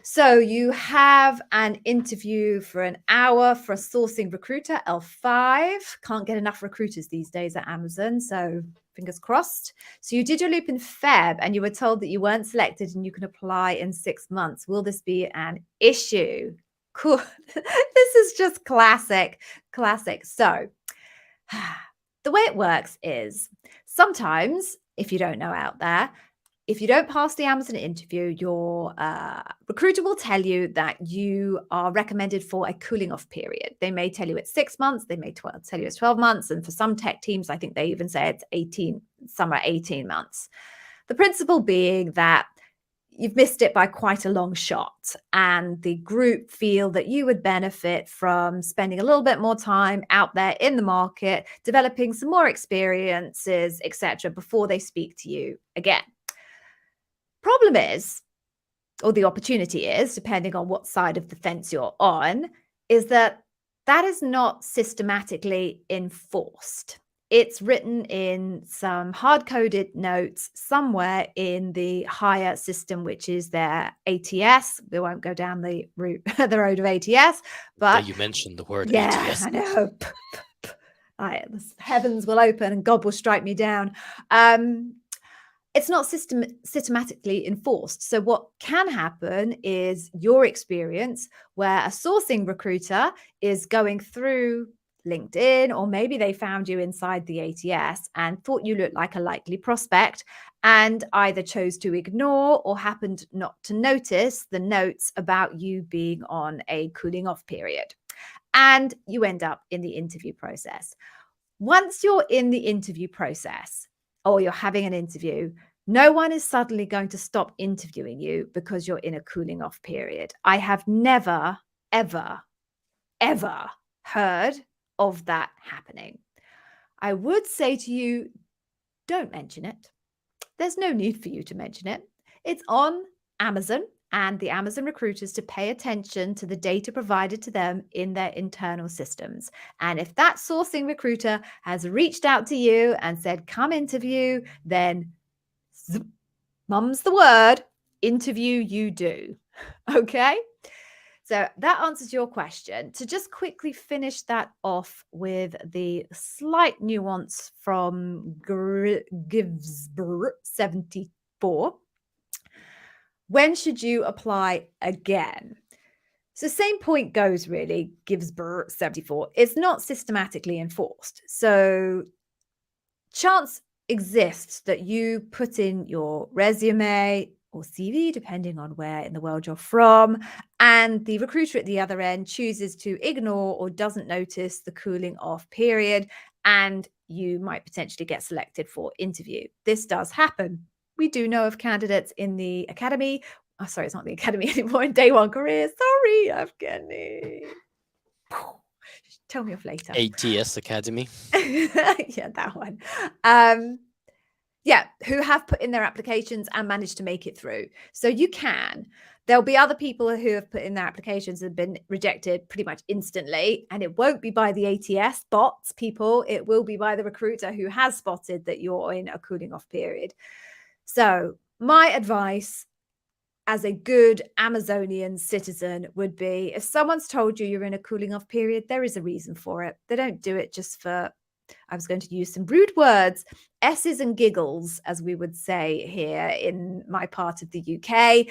So you have an interview for an hour for a sourcing recruiter, L5. Can't get enough recruiters these days at Amazon, so fingers crossed. So you did your loop in Feb and you were told that you weren't selected and you can apply in 6 months. Will this be an issue? Cool. This is just classic. So the way it works is sometimes, if you don't know out there, if you don't pass the Amazon interview, your recruiter will tell you that you are recommended for a cooling off period. They may tell you it's 6 months. They may tell you it's 12 months. And for some tech teams, I think they even say it's 18, some are 18 months. The principle being that you've missed it by quite a long shot, and the group feel that you would benefit from spending a little bit more time out there in the market, developing some more experiences, etc., before they speak to you again. Problem is, or the opportunity is, depending on what side of the fence you're on, is that is not systematically enforced. It's written in some hard-coded notes somewhere in the higher system, which is their ATS. We won't go down the road of ATS, but you mentioned the word ATS. I know. The heavens will open and God will strike me down. It's not systematically enforced. So what can happen is your experience where a sourcing recruiter is going through LinkedIn, or maybe they found you inside the ATS and thought you looked like a likely prospect and either chose to ignore or happened not to notice the notes about you being on a cooling off period. And you end up in the interview process. Once you're in the interview process, or you're having an interview, no one is suddenly going to stop interviewing you because you're in a cooling off period. I have never, ever, ever heard of that happening. I would say to you, don't mention it. There's no need for you to mention it. It's on Amazon and the Amazon recruiters to pay attention to the data provided to them in their internal systems. And if that sourcing recruiter has reached out to you and said, come interview, then mum's the word, interview you do. Okay? So that answers your question. To just quickly finish that off with the slight nuance from Givesborough 74. When should you apply again? So same point goes really, Givesborough 74. It's not systematically enforced. So chance exists that you put in your resume or CV, depending on where in the world you're from, and the recruiter at the other end chooses to ignore or doesn't notice the cooling off period, and you might potentially get selected for interview. This does happen. We do know of candidates in the academy. Oh, sorry, it's not the academy anymore, in day one career. Sorry, Evgeny. Tell me off later. ATS Academy. Yeah, that one. Yeah, who have put in their applications and managed to make it through. So you can. There'll be other people who have put in their applications and have been rejected pretty much instantly. And it won't be by the ATS bots people. It will be by the recruiter who has spotted that you're in a cooling off period. So my advice as a good Amazonian citizen would be, if someone's told you you're in a cooling off period, there is a reason for it. They don't do it just for, I was going to use some rude words, S's and giggles, as we would say here in my part of the UK.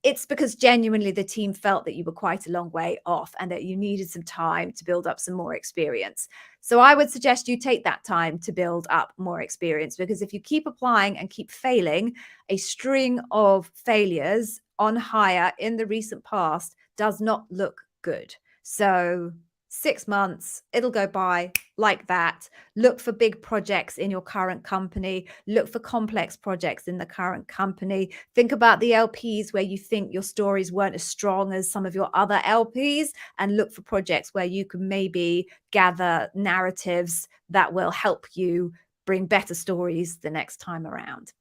It's because genuinely the team felt that you were quite a long way off and that you needed some time to build up some more experience. So I would suggest you take that time to build up more experience, because if you keep applying and keep failing, a string of failures on hire in the recent past does not look good. So 6 months, it'll go by like that. Look for big projects in your current company. Look for complex projects in the current company. Think about the LPs where you think your stories weren't as strong as some of your other LPs, and look for projects where you can maybe gather narratives that will help you bring better stories the next time around.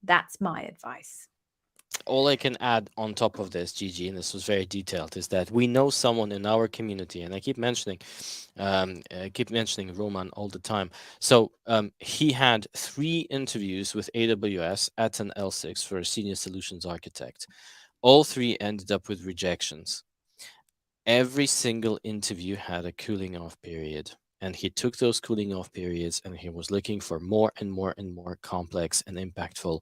That's my advice. All I can add on top of this, Gigi, and this was very detailed, is that we know someone in our community, and I keep mentioning Roman all the time. So he had 3 interviews with AWS at an L6 for a senior solutions architect. All 3 ended up with rejections. Every single interview had a cooling off period, and he took those cooling off periods and he was looking for more and more and more complex and impactful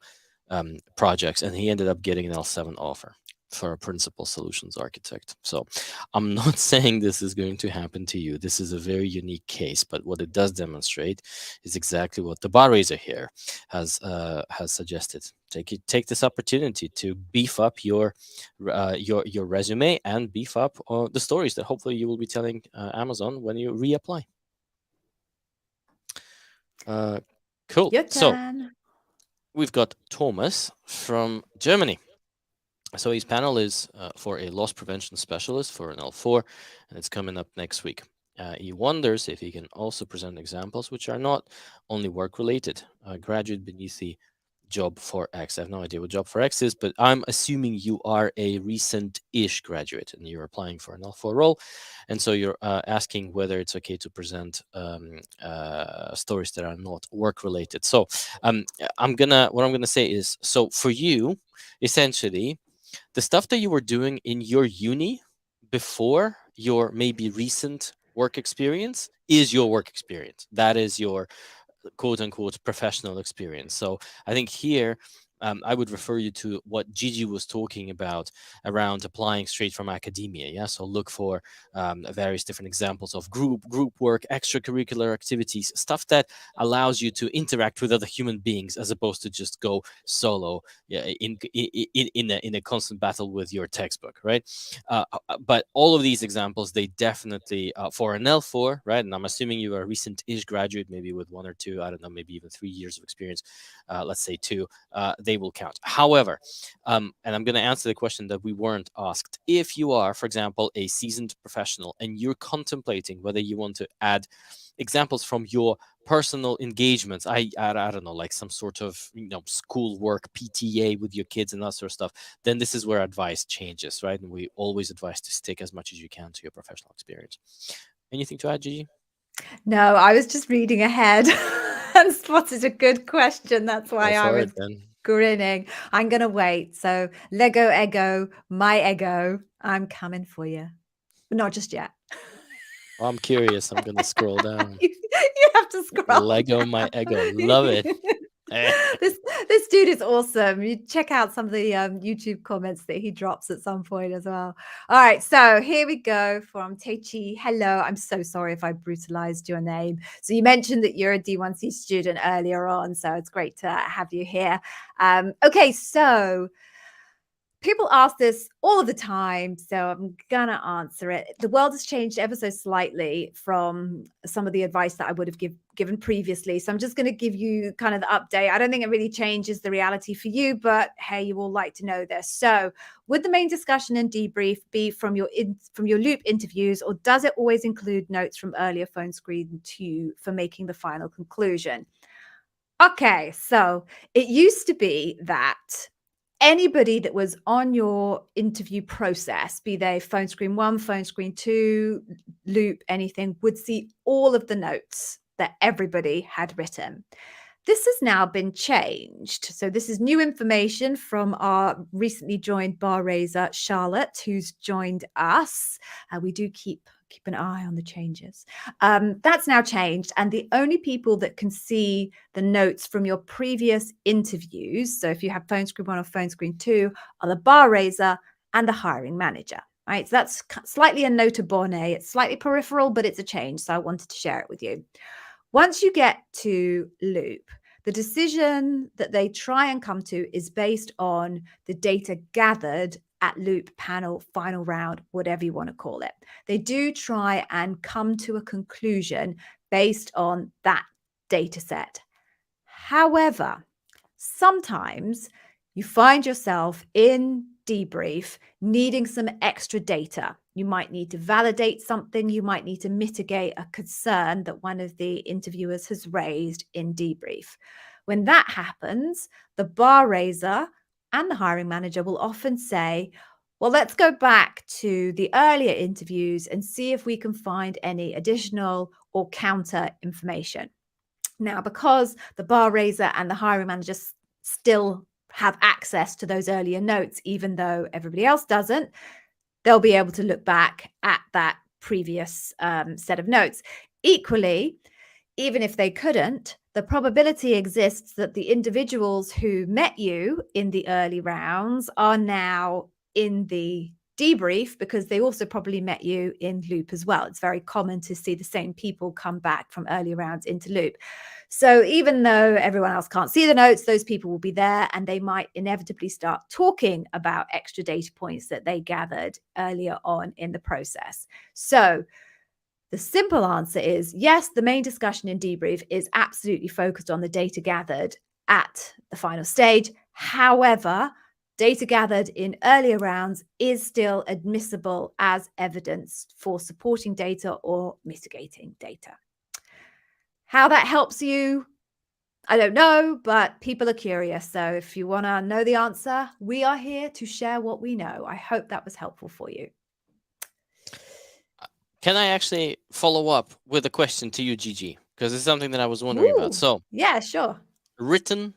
projects, and he ended up getting an L7 offer for a principal solutions architect. So I'm not saying this is going to happen to you. This is a very unique case, but what it does demonstrate is exactly what the Bar Rasier here has suggested. Take this opportunity to beef up your resume and beef up the stories that hopefully you will be telling Amazon when you reapply. Cool. Your turn. So we've got Thomas from Germany. So his panel is for a loss prevention specialist for an L4, and it's coming up next week. He wonders if he can also present examples which are not only work-related. Graduate beneath the job for X. I have no idea what job for X is, but I'm assuming you are a recent-ish graduate and you're applying for an L4 role. And so you're asking whether it's okay to present stories that are not work-related. So what I'm gonna say is, so for you, essentially, the stuff that you were doing in your uni before your maybe recent work experience is your work experience. That is your quote unquote professional experience. So I think here I would refer you to what Gigi was talking about around applying straight from academia. Yeah, so look for various different examples of group work, extracurricular activities, stuff that allows you to interact with other human beings as opposed to just go solo in a constant battle with your textbook, right? But all of these examples, they definitely for an L4, right? And I'm assuming you are a recent-ish graduate, maybe with 1 or 2, I don't know, maybe even 3 years of experience. Let's say 2. They will count. However, and I'm going to answer the question that we weren't asked. If you are, for example, a seasoned professional and you're contemplating whether you want to add examples from your personal engagements, I don't know, like some sort of school work, PTA with your kids and that sort of stuff, then this is where advice changes, right? And we always advise to stick as much as you can to your professional experience. Anything to add, Gigi? No, I was just reading ahead and spotted a good question. That's why I was grinning. I'm going to wait. So Lego ego, my ego, I'm coming for you. But not just yet. Well, I'm curious. I'm going to scroll down. You have to scroll Lego down. my ego. Love it. This dude is awesome. You check out some of the YouTube comments that he drops at some point as well. All right, so here we go from Teichi. Hello, I'm so sorry if I brutalized your name. So you mentioned that you're a D1C student earlier on, so it's great to have you here. Okay, so people ask this all the time, so I'm gonna answer it. The world has changed ever so slightly from some of the advice that I would have given previously. So I'm just going to give you kind of the update. I don't think it really changes the reality for you, but hey, you all like to know this. So would the main discussion and debrief be from your loop interviews, or does it always include notes from earlier phone screen for making the final conclusion? Okay, so it used to be that anybody that was on your interview process, be they phone screen 1, phone screen 2, loop, anything, would see all of the notes that everybody had written. This has now been changed. So this is new information from our recently joined Bar Rasier, Charlotte, who's joined us. We do keep an eye on the changes. That's now changed. And the only people that can see the notes from your previous interviews, so if you have phone screen 1 or phone screen 2, are the Bar Rasier and the hiring manager. Right? So that's slightly a nota bene. It's slightly peripheral, but it's a change. So I wanted to share it with you. Once you get to loop, the decision that they try and come to is based on the data gathered at loop, panel, final round, whatever you want to call it. They do try and come to a conclusion based on that data set. However, sometimes you find yourself in debrief needing some extra data. You might need to validate something. You might need to mitigate a concern that one of the interviewers has raised in debrief. When that happens, the Bar Rasier and the hiring manager will often say, well, let's go back to the earlier interviews and see if we can find any additional or counter information. Now, because the Bar Rasier and the hiring manager still have access to those earlier notes, even though everybody else doesn't, they'll be able to look back at that previous set of notes. Equally, even if they couldn't, the probability exists that the individuals who met you in the early rounds are now in the debrief because they also probably met you in loop as well. It's very common to see the same people come back from early rounds into loop. So even though everyone else can't see the notes, those people will be there and they might inevitably start talking about extra data points that they gathered earlier on in the process. So the simple answer is yes, the main discussion in debrief is absolutely focused on the data gathered at the final stage. However, data gathered in earlier rounds is still admissible as evidence for supporting data or mitigating data. How that helps you, I don't know, but people are curious. So if you want to know the answer, we are here to share what we know. I hope that was helpful for you. Can I actually follow up with a question to you, Gigi? Because it's something that I was wondering about. So yeah, sure. Written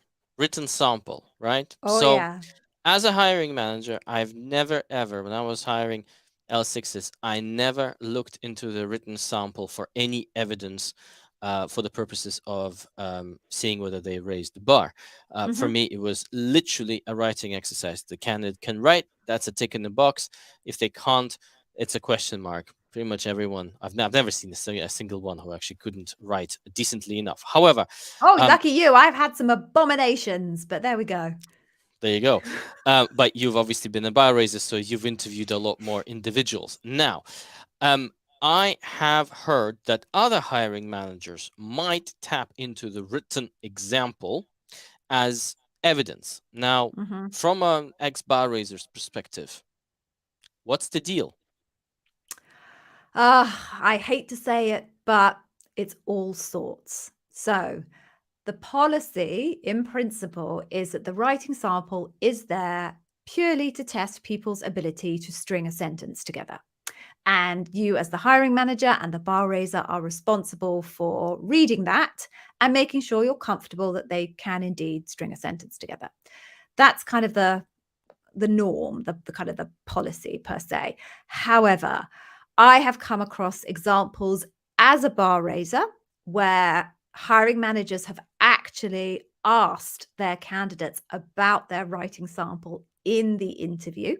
sample, right? Oh, so yeah. As a hiring manager, I've never, ever, when I was hiring L6s, I never looked into the written sample for any evidence for the purposes of seeing whether they raised the bar. For me, it was literally a writing exercise. The candidate can write, that's a tick in the box. If they can't, it's a question mark. Pretty much everyone, I've never seen a single one who actually couldn't write decently enough. However, lucky you. I've had some abominations, but there we go. There you go. But you've obviously been a Bar Rasier, so you've interviewed a lot more individuals. Now, I have heard that other hiring managers might tap into the written example as evidence. Now, from an ex-Bar Rasier's perspective, what's the deal? I hate to say it, but it's all sorts. So the policy in principle is that the writing sample is there purely to test people's ability to string a sentence together. And you as the hiring manager and the Bar Rasier are responsible for reading that and making sure you're comfortable that they can indeed string a sentence together. That's kind of the norm, the kind of the policy per se. However, I have come across examples as a Bar Rasier where hiring managers have actually asked their candidates about their writing sample in the interview.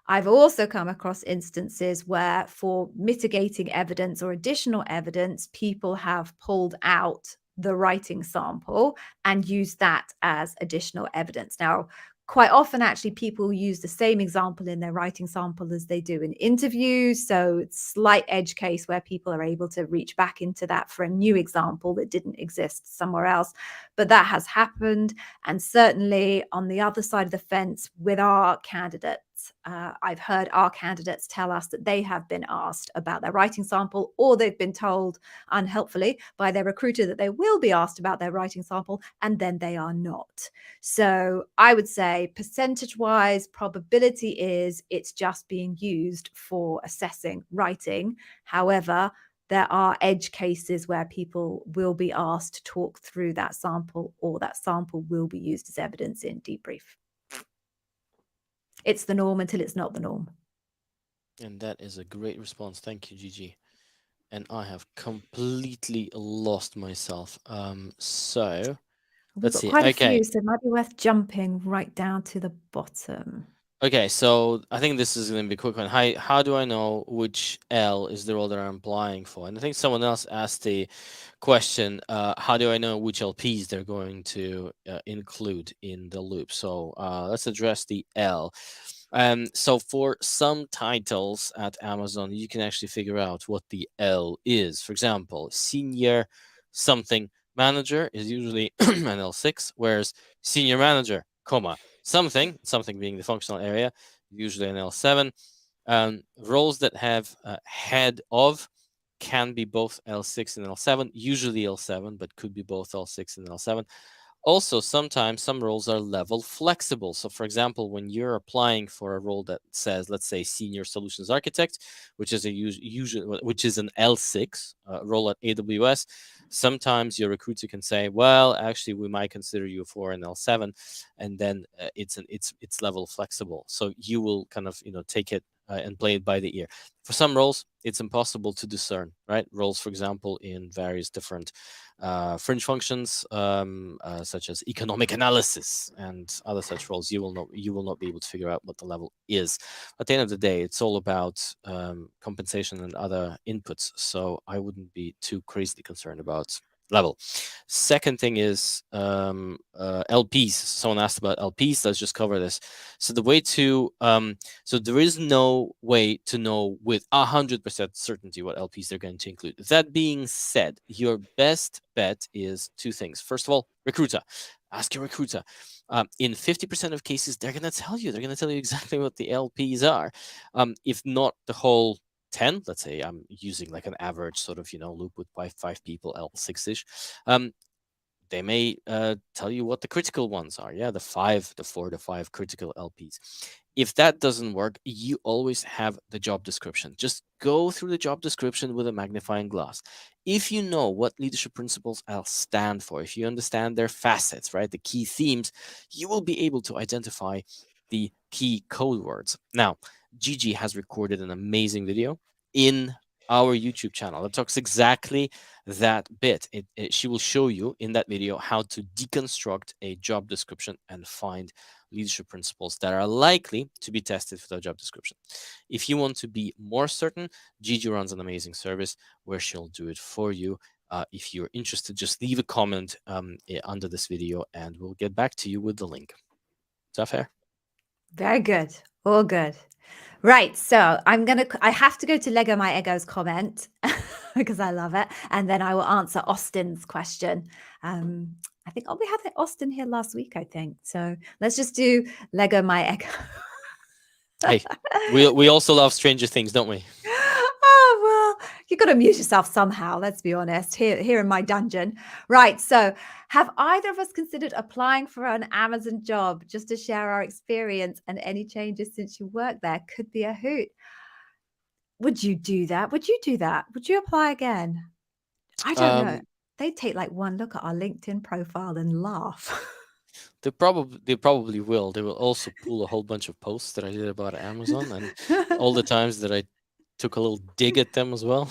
I've also come across instances where for mitigating evidence or additional evidence, people have pulled out the writing sample and used that as additional evidence. Now, quite often, actually, people use the same example in their writing sample as they do in interviews. So it's slight edge case where people are able to reach back into that for a new example that didn't exist somewhere else. But that has happened. And certainly on the other side of the fence with our candidates, I've heard our candidates tell us that they have been asked about their writing sample, or they've been told unhelpfully by their recruiter that they will be asked about their writing sample, and then they are not. So I would say percentage-wise, probability is it's just being used for assessing writing. However, there are edge cases where people will be asked to talk through that sample, or that sample will be used as evidence in debrief. It's the norm until it's not the norm. And that is a great response. Thank you, Gigi. And I have completely lost myself. So We've let's got see. quite a Okay. few, so it might be worth jumping right down to the bottom. Okay, so I think this is going to be a quick one. How do I know which L is the role that I'm applying for? And I think someone else asked the question, how do I know which LPs they're going to include in the loop? So let's address the L. So for some titles at Amazon, you can actually figure out what the L is. For example, senior something manager is usually an L6, whereas senior manager, something being the functional area, usually an L7. Roles that have head of can be both L6 and L7, usually L7, but could be both L6 and L7. Also, sometimes some roles are level flexible. So for example, when you're applying for a role that says, let's say, senior solutions architect, which is which is an L6 role at AWS, sometimes your recruiter can say, well, actually, we might consider you for an L7, and then it's level flexible. So you will kind of take it and play it by the ear. For some roles, it's impossible to discern, right? Roles, for example, in various different fringe functions, such as economic analysis and other such roles, you will not be able to figure out what the level is. At the end of the day, it's all about compensation and other inputs. So I wouldn't be too crazily concerned about level. Second thing is LPs. Someone asked about LPs. Let's just cover this. So the way to so there is no way to know with 100% certainty what LPs they're going to include. That being said, your best bet is two things. First of all, recruiter. Ask your recruiter. In 50% of cases, they're going to tell you. They're going to tell you exactly what the LPs are. If not the whole 10, let's say I'm using like an average sort of loop with five people, L6ish. They may tell you what the critical ones are. Yeah, the 4 to 5 critical LPs. If that doesn't work, you always have the job description. Just go through the job description with a magnifying glass. If you know what leadership principles I'll stand for, if you understand their facets, right, the key themes, you will be able to identify the key code words. Now, Gigi has recorded an amazing video in our YouTube channel that talks exactly that bit. She will show you in that video how to deconstruct a job description and find leadership principles that are likely to be tested for the job description. If you want to be more certain, Gigi runs an amazing service where she'll do it for you. If you're interested, just leave a comment under this video and we'll get back to you with the link. Is that fair? Very good. All good. Right. So I have to go to Lego My Ego's comment because I love it. And then I will answer Austin's question. I think we had Austin here last week, I think. So let's just do Lego My Ego. Hey, we also love Stranger Things, don't we? Oh, well, you got to amuse yourself somehow. Let's be honest here in my dungeon. Right. So have either of us considered applying for an Amazon job just to share our experience and any changes since you worked there? Could be a hoot. Would you do that? Would you apply again? I don't know. They'd take like one look at our LinkedIn profile and laugh. They probably will. They will also pull a whole bunch of posts that I did about Amazon and all the times that I took a little dig at them as well.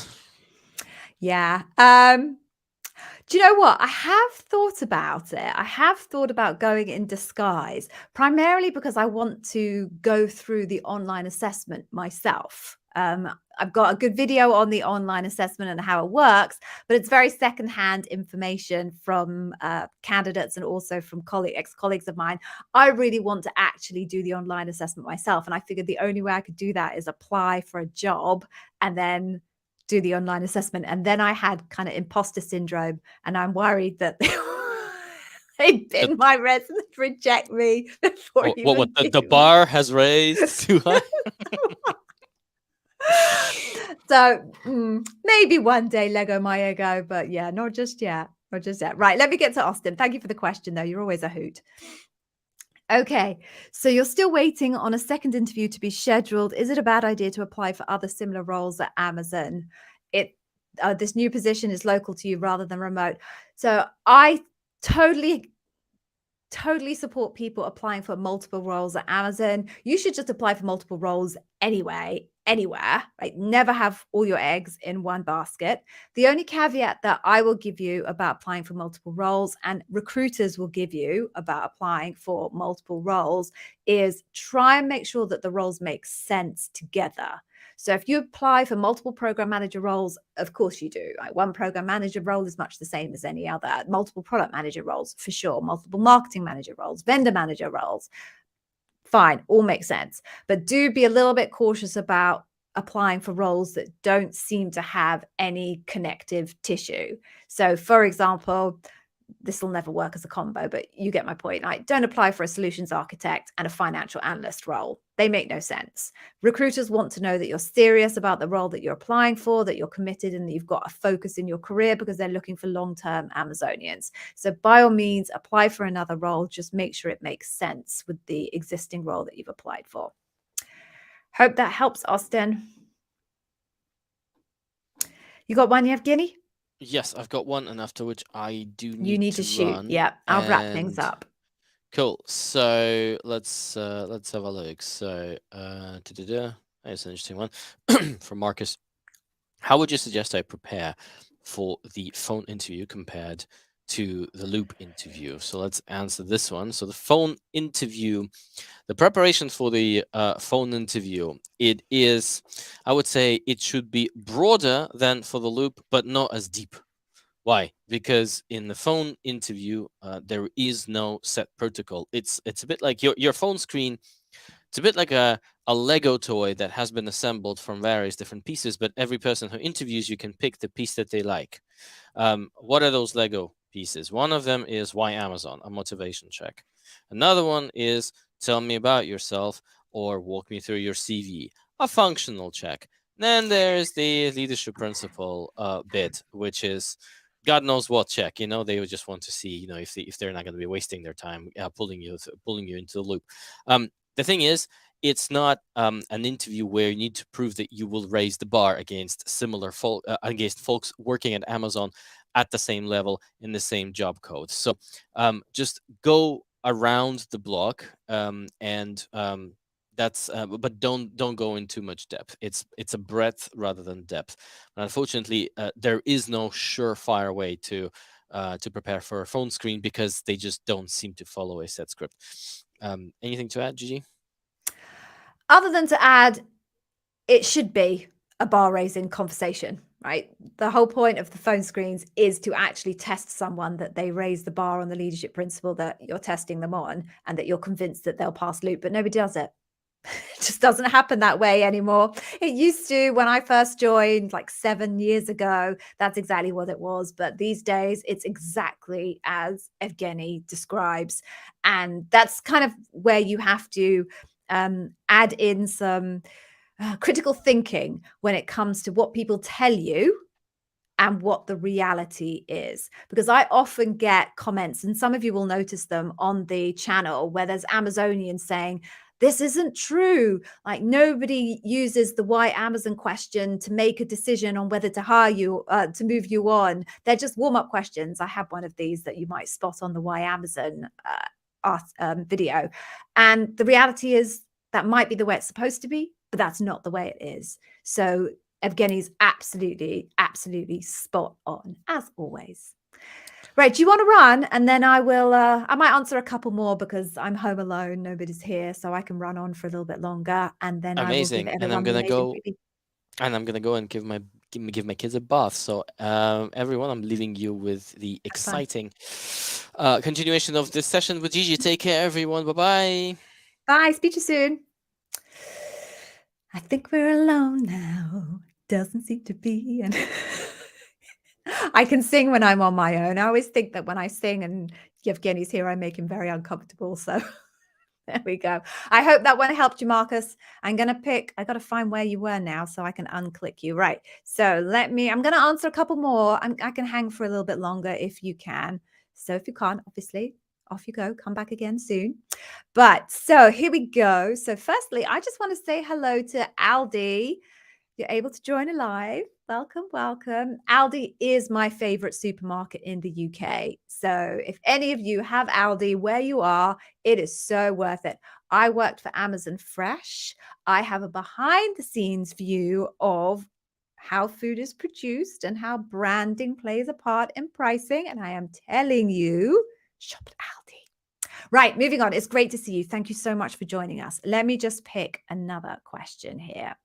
Yeah. Do you know what? I have thought about it. I have thought about going in disguise, primarily because I want to go through the online assessment myself. I've got a good video on the online assessment and how it works, but it's very secondhand information from candidates and also from ex-colleagues of mine. I really want to actually do the online assessment myself. And I figured the only way I could do that is apply for a job and then do the online assessment. And then I had kind of imposter syndrome, and I'm worried that They bin my resume, reject me before even The bar has raised too high? So maybe one day, Lego my ego, but yeah, not just yet. Not just yet. Right, let me get to Austin. Thank you for the question, though. You're always a hoot. Okay, so you're still waiting on a second interview to be scheduled. Is it a bad idea to apply for other similar roles at Amazon? This new position is local to you rather than remote. So I totally support people applying for multiple roles at Amazon. You should just apply for multiple roles anyway, anywhere, right? Never have all your eggs in one basket. The only caveat that I will give you about applying for multiple roles, and recruiters will give you about applying for multiple roles, is try and make sure that the roles make sense together. So if you apply for multiple program manager roles, of course you do. Right? One program manager role is much the same as any other. Multiple product manager roles, for sure. Multiple marketing manager roles, vendor manager roles. Fine, all makes sense. But do be a little bit cautious about applying for roles that don't seem to have any connective tissue. So for example, this will never work as a combo, but you get my point. Right? Don't apply for a solutions architect and a financial analyst role. They make no sense. Recruiters want to know that you're serious about the role that you're applying for, that you're committed, and that you've got a focus in your career because they're looking for long-term Amazonians. So by all means, apply for another role. Just make sure it makes sense with the existing role that you've applied for. Hope that helps, Austin. You got one, Evgeny? Yes, I've got one, and after which I do need to shoot. run. Yeah, I'll wrap things up. Cool. So let's have a look. So that's an interesting one from Marcus. How would you suggest I prepare for the phone interview compared to the loop interview? So let's answer this one. So the phone interview, the preparation for the phone interview, it is, I would say it should be broader than for the loop, but not as deep. Why? Because in the phone interview, there is no set protocol. It's a bit like your phone screen. It's a bit like a Lego toy that has been assembled from various different pieces, but every person who interviews you can pick the piece that they like. What are those Lego pieces? One of them is why Amazon, a motivation check. Another one is tell me about yourself or walk me through your CV, a functional check. Then there's the leadership principle bit, which is God knows what check. They would just want to see, if they're not going to be wasting their time pulling you into the loop. The thing is, it's not an interview where you need to prove that you will raise the bar against against folks working at Amazon at the same level in the same job code. So just go around the block and that's but don't go in too much depth. It's a breadth rather than depth. But unfortunately, there is no surefire way to prepare for a phone screen because they just don't seem to follow a set script. Anything to add, Gigi? Other than to add, it should be a bar raising conversation, right? The whole point of the phone screens is to actually test someone that they raise the bar on the leadership principle that you're testing them on and that you're convinced that they'll pass loop, but nobody does it. It just doesn't happen that way anymore. It used to when I first joined like 7 years ago. That's exactly what it was. But these days, it's exactly as Evgeny describes. And that's kind of where you have to add in some critical thinking when it comes to what people tell you and what the reality is. Because I often get comments, and some of you will notice them on the channel, where there's Amazonians saying, this isn't true. Like nobody uses the why Amazon question to make a decision on whether to hire you, to move you on. They're just warm-up questions. I have one of these that you might spot on the why Amazon video. And the reality is that might be the way it's supposed to be, but that's not the way it is. So Evgeny's absolutely spot on, as always. Right, do you want to run? And then I will, I might answer a couple more because I'm home alone. Nobody's here, so I can run on for a little bit longer. And then amazing. I will give and I'm gonna go. And I'm gonna go and give my kids a bath. So everyone, I'm leaving you with the exciting continuation of this session with Gigi. Take care, everyone. Bye-bye. Bye. Speak to you soon. I think we're alone now. Doesn't seem to be. I can sing when I'm on my own. I always think that when I sing and Evgeny's here, I make him very uncomfortable. So there we go. I hope that one helped you, Marcus. I got to find where you were now so I can unclick you. Right. So I'm going to answer a couple more. I can hang for a little bit longer if you can. So if you can't, obviously, off you go. Come back again soon. But so here we go. So firstly, I just want to say hello to Aldi. You're able to join live. Welcome, welcome. Aldi is my favorite supermarket in the UK. So if any of you have Aldi where you are, it is so worth it. I worked for Amazon Fresh. I have a behind the scenes view of how food is produced and how branding plays a part in pricing. And I am telling you, shop at Aldi. Right, moving on. It's great to see you. Thank you so much for joining us. Let me just pick another question here.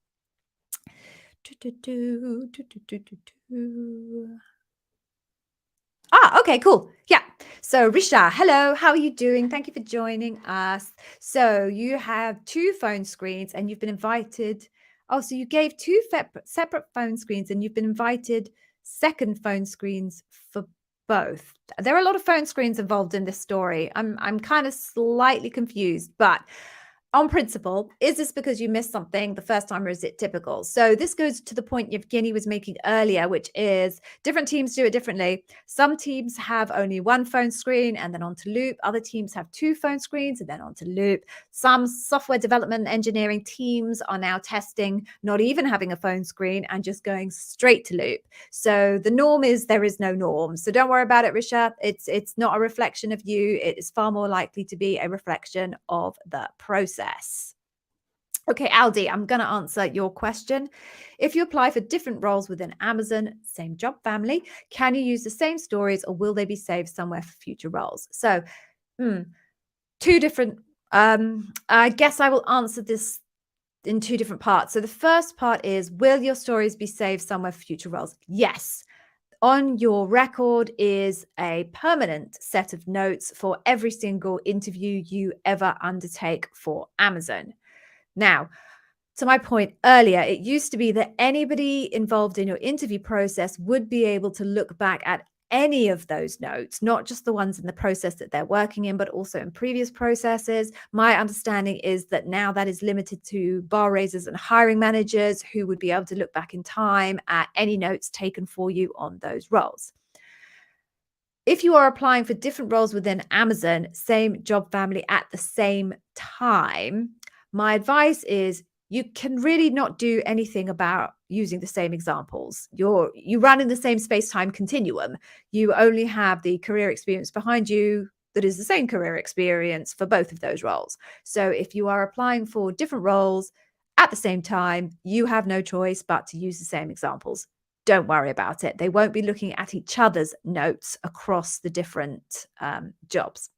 Okay, cool. Yeah. So Risha, hello. How are you doing? Thank you for joining us. So you have 2 phone screens and you've been invited. Oh, so you gave 2 separate phone screens and you've been invited second phone screens for both. There are a lot of phone screens involved in this story. I'm kind of slightly confused, but on principle, is this because you missed something the first time or is it typical? So this goes to the point Evgeny was making earlier, which is different teams do it differently. Some teams have only 1 phone screen and then onto Loop. Other teams have 2 phone screens and then onto Loop. Some software development engineering teams are now testing not even having a phone screen and just going straight to Loop. So the norm is there is no norm. So don't worry about it, Risha. It's not a reflection of you. It is far more likely to be a reflection of the process. Okay, Aldi, I'm going to answer your question. If you apply for different roles within Amazon, same job family, can you use the same stories or will they be saved somewhere for future roles? So 2 different, I guess I will answer this in 2 different parts. So the first part is, will your stories be saved somewhere for future roles? Yes. On your record is a permanent set of notes for every single interview you ever undertake for Amazon. Now, to my point earlier, it used to be that anybody involved in your interview process would be able to look back at any of those notes, not just the ones in the process that they're working in, but also in previous processes. My understanding is that now that is limited to bar raisers and hiring managers who would be able to look back in time at any notes taken for you on those roles. If you are applying for different roles within Amazon, same job family at the same time, my advice is you can really not do anything about using the same examples. You run in the same space-time continuum. You only have the career experience behind you that is the same career experience for both of those roles. So if you are applying for different roles at the same time, you have no choice but to use the same examples. Don't worry about it. They won't be looking at each other's notes across the different jobs.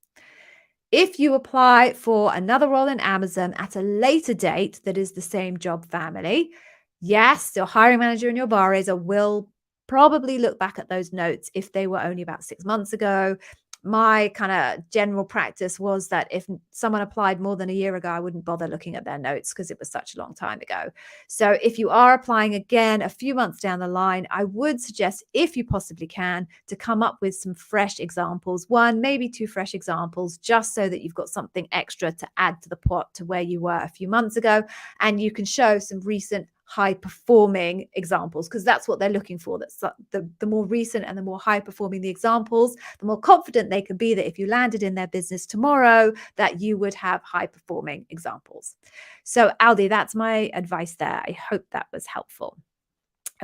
If you apply for another role in Amazon at a later date that is the same job family, yes, your hiring manager and your bar raiser will probably look back at those notes if they were only about 6 months ago. My kind of general practice was that if someone applied more than a year ago, I wouldn't bother looking at their notes because it was such a long time ago. So if you are applying again a few months down the line, I would suggest, if you possibly can, to come up with some fresh examples, 1, maybe 2 fresh examples, just so that you've got something extra to add to the pot to where you were a few months ago. And you can show some recent high performing examples, because that's what they're looking for. That's the more recent and the more high performing the examples, the more confident they can be that if you landed in their business tomorrow, that you would have high performing examples. So Aldi, that's my advice there. I hope that was helpful.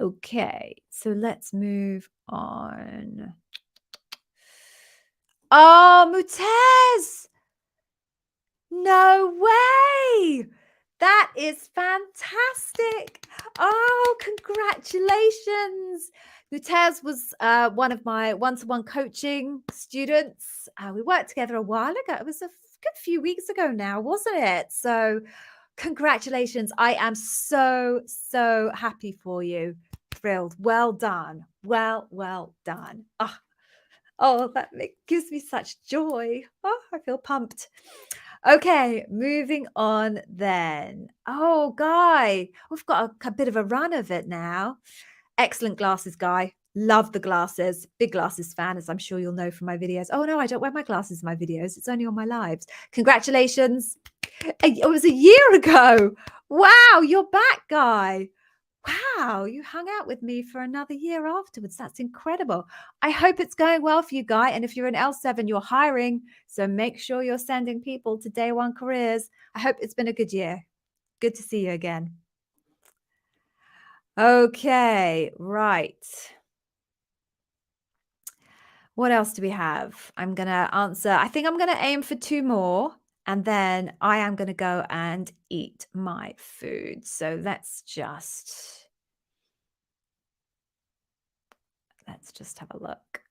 Okay, so let's move on. Oh, Mautez! No way! That is fantastic. Oh, congratulations. Mautez was one of my one-to-one coaching students. We worked together a while ago. It was a good few weeks ago now, wasn't it? So congratulations. I am so, so happy for you. Thrilled. Well done. Well done. Oh, that gives me such joy. Oh, I feel pumped. Okay, moving on then. Oh, Guy, we've got a bit of a run of it now. Excellent glasses, Guy. Love the glasses. Big glasses fan, as I'm sure you'll know from my videos. Oh, no, I don't wear my glasses in my videos. It's only on my lives. Congratulations. It was a year ago. Wow, you're back, Guy. Wow, you hung out with me for another year afterwards. That's incredible. I hope it's going well for you, Guy. And if you're in L7, you're hiring. So make sure you're sending people to Day One Careers. I hope it's been a good year. Good to see you again. Okay, right. What else do we have? I'm going to answer. I think I'm going to aim for 2 more. And then I am going to go and eat my food. So let's just have a look.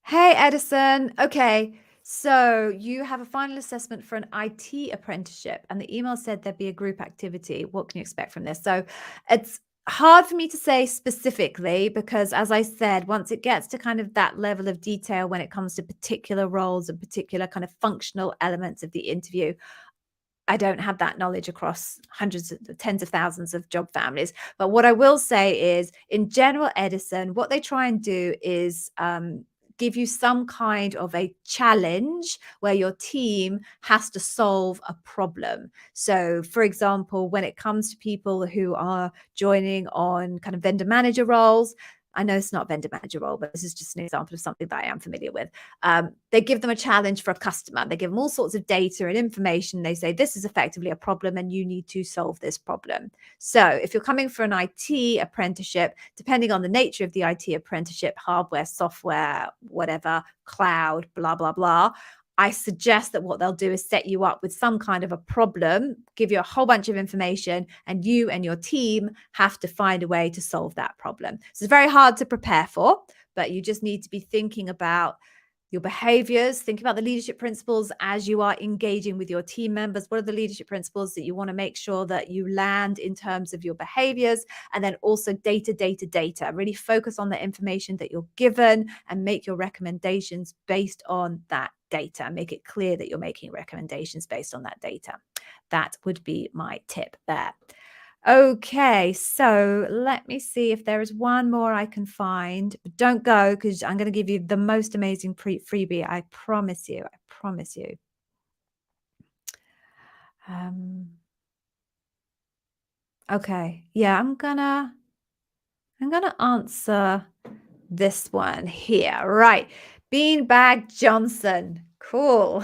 Hey, Edison. Okay. So you have a final assessment for an IT apprenticeship, and the email said there'd be a group activity. What can you expect from this? So it's hard for me to say specifically because, as I said, once it gets to kind of that level of detail when it comes to particular roles and particular kind of functional elements of the interview, I don't have that knowledge across tens of thousands of job families. But what I will say is, in general, Edison, what they try and do is give you some kind of a challenge where your team has to solve a problem. So, for example, when it comes to people who are joining on kind of vendor manager roles, I know it's not vendor manager role, but this is just an example of something that I am familiar with. They give them a challenge for a customer. They give them all sorts of data and information. They say, this is effectively a problem and you need to solve this problem. So if you're coming for an IT apprenticeship, depending on the nature of the IT apprenticeship, hardware, software, whatever, cloud, blah, blah, blah, I suggest that what they'll do is set you up with some kind of a problem, give you a whole bunch of information, and you and your team have to find a way to solve that problem. So it's very hard to prepare for, but you just need to be thinking about your behaviors, think about the leadership principles as you are engaging with your team members. What are the leadership principles that you want to make sure that you land in terms of your behaviors? And then also data. Really focus on the information that you're given and make your recommendations based on that data. Make it clear that you're making recommendations based on that data. That would be my tip there. Okay, so let me see if there is one more I can find. But don't go because I'm going to give you the most amazing freebie. I promise you. I promise you. Okay, yeah, I'm gonna answer this one here. Right, Beanbag Johnson. Cool.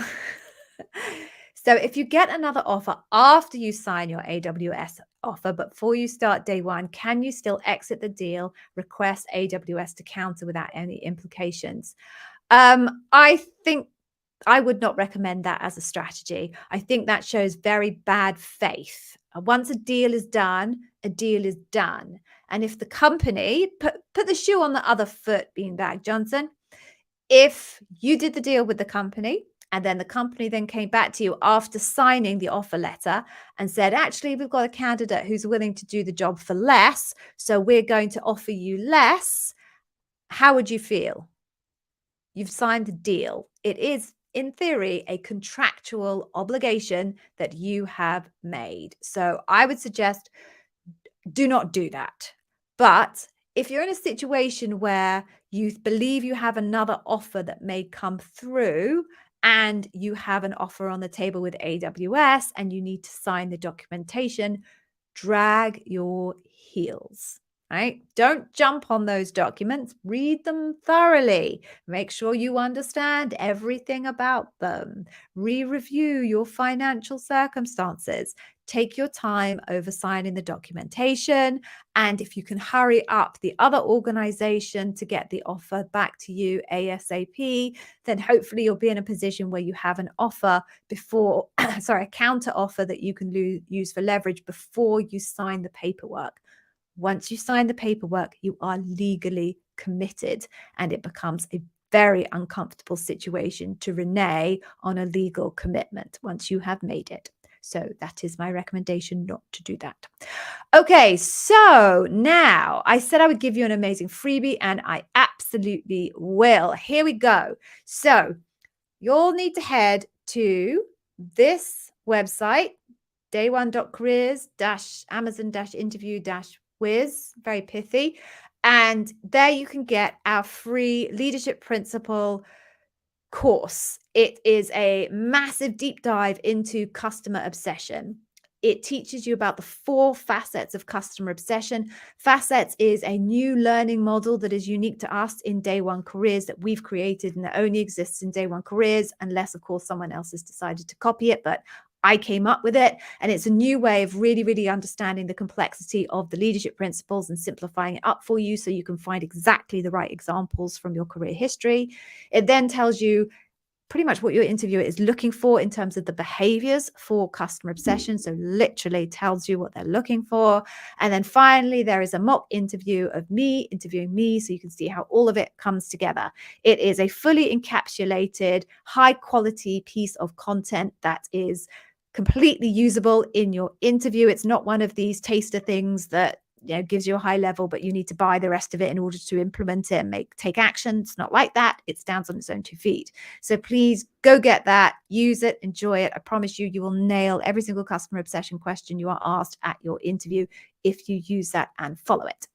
So if you get another offer after you sign your AWS offer, but before you start day one, can you still exit the deal, request AWS to counter without any implications? I think I would not recommend that as a strategy. I think that shows very bad faith. Once a deal is done, a deal is done. And if the company, put the shoe on the other foot, Beanbag Johnson, if you did the deal with the company, and then the company then came back to you after signing the offer letter and said, actually, we've got a candidate who's willing to do the job for less, so we're going to offer you less. How would you feel? You've signed the deal. It is, in theory, a contractual obligation that you have made. So I would suggest do not do that. But if you're in a situation where you believe you have another offer that may come through, and you have an offer on the table with AWS and you need to sign the documentation, drag your heels, right? Don't jump on those documents. Read them thoroughly. Make sure you understand everything about them. Re-review your financial circumstances. Take your time over signing the documentation. And if you can hurry up the other organization to get the offer back to you ASAP, then hopefully you'll be in a position where you have an offer before, a counter offer that you can use for leverage before you sign the paperwork. Once you sign the paperwork, you are legally committed, and it becomes a very uncomfortable situation to renege on a legal commitment once you have made it. So that is my recommendation, not to do that. Okay, so now I said I would give you an amazing freebie, and I absolutely will. Here we go. So you'll need to head to this website, day1.careers-amazon-interview-whiz, very pithy. And there you can get our free leadership principle course. It is a massive deep dive into customer obsession. It teaches you about the 4 facets of customer obsession. Facets is a new learning model that is unique to us in Day One Careers that we've created, and that only exists in Day One Careers, unless, of course, someone else has decided to copy it. But I came up with it, and it's a new way of really, really understanding the complexity of the leadership principles and simplifying it up for you so you can find exactly the right examples from your career history. It then tells you pretty much what your interviewer is looking for in terms of the behaviors for customer obsession. So literally tells you what they're looking for. And then finally, there is a mock interview of me interviewing me, so you can see how all of it comes together. It is a fully encapsulated, high quality piece of content that is completely usable in your interview. It's not one of these taster things that gives you a high level, but you need to buy the rest of it in order to implement it and take action. It's not like that. It stands on its own 2 feet. So please go get that, use it, enjoy it. I promise you, you will nail every single customer obsession question you are asked at your interview if you use that and follow it.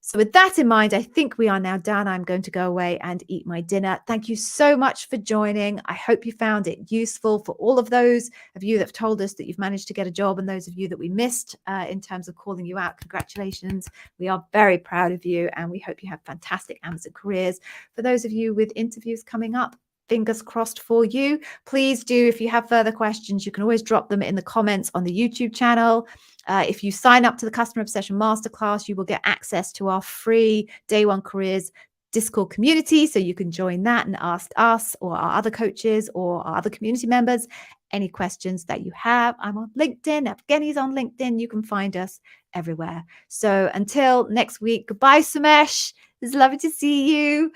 So with that in mind, I think we are now done. I'm going to go away and eat my dinner. Thank you so much for joining. I hope you found it useful. For all of those of you that have told us that you've managed to get a job, and those of you that we missed in terms of calling you out, congratulations. We are very proud of you, and we hope you have fantastic Amazon careers. For those of you with interviews coming up, fingers crossed for you. Please do, if you have further questions, you can always drop them in the comments on the YouTube channel. If you sign up to the Customer Obsession Masterclass, you will get access to our free Day One Careers Discord community. So you can join that and ask us or our other coaches or our other community members any questions that you have. I'm on LinkedIn. Evgeny's on LinkedIn. You can find us everywhere. So until next week, goodbye, Sumesh. It's lovely to see you.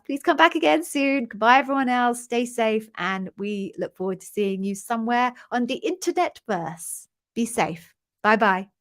Please come back again soon. Goodbye, everyone else. Stay safe. And we look forward to seeing you somewhere on the internet-verse. Be safe. Bye-bye.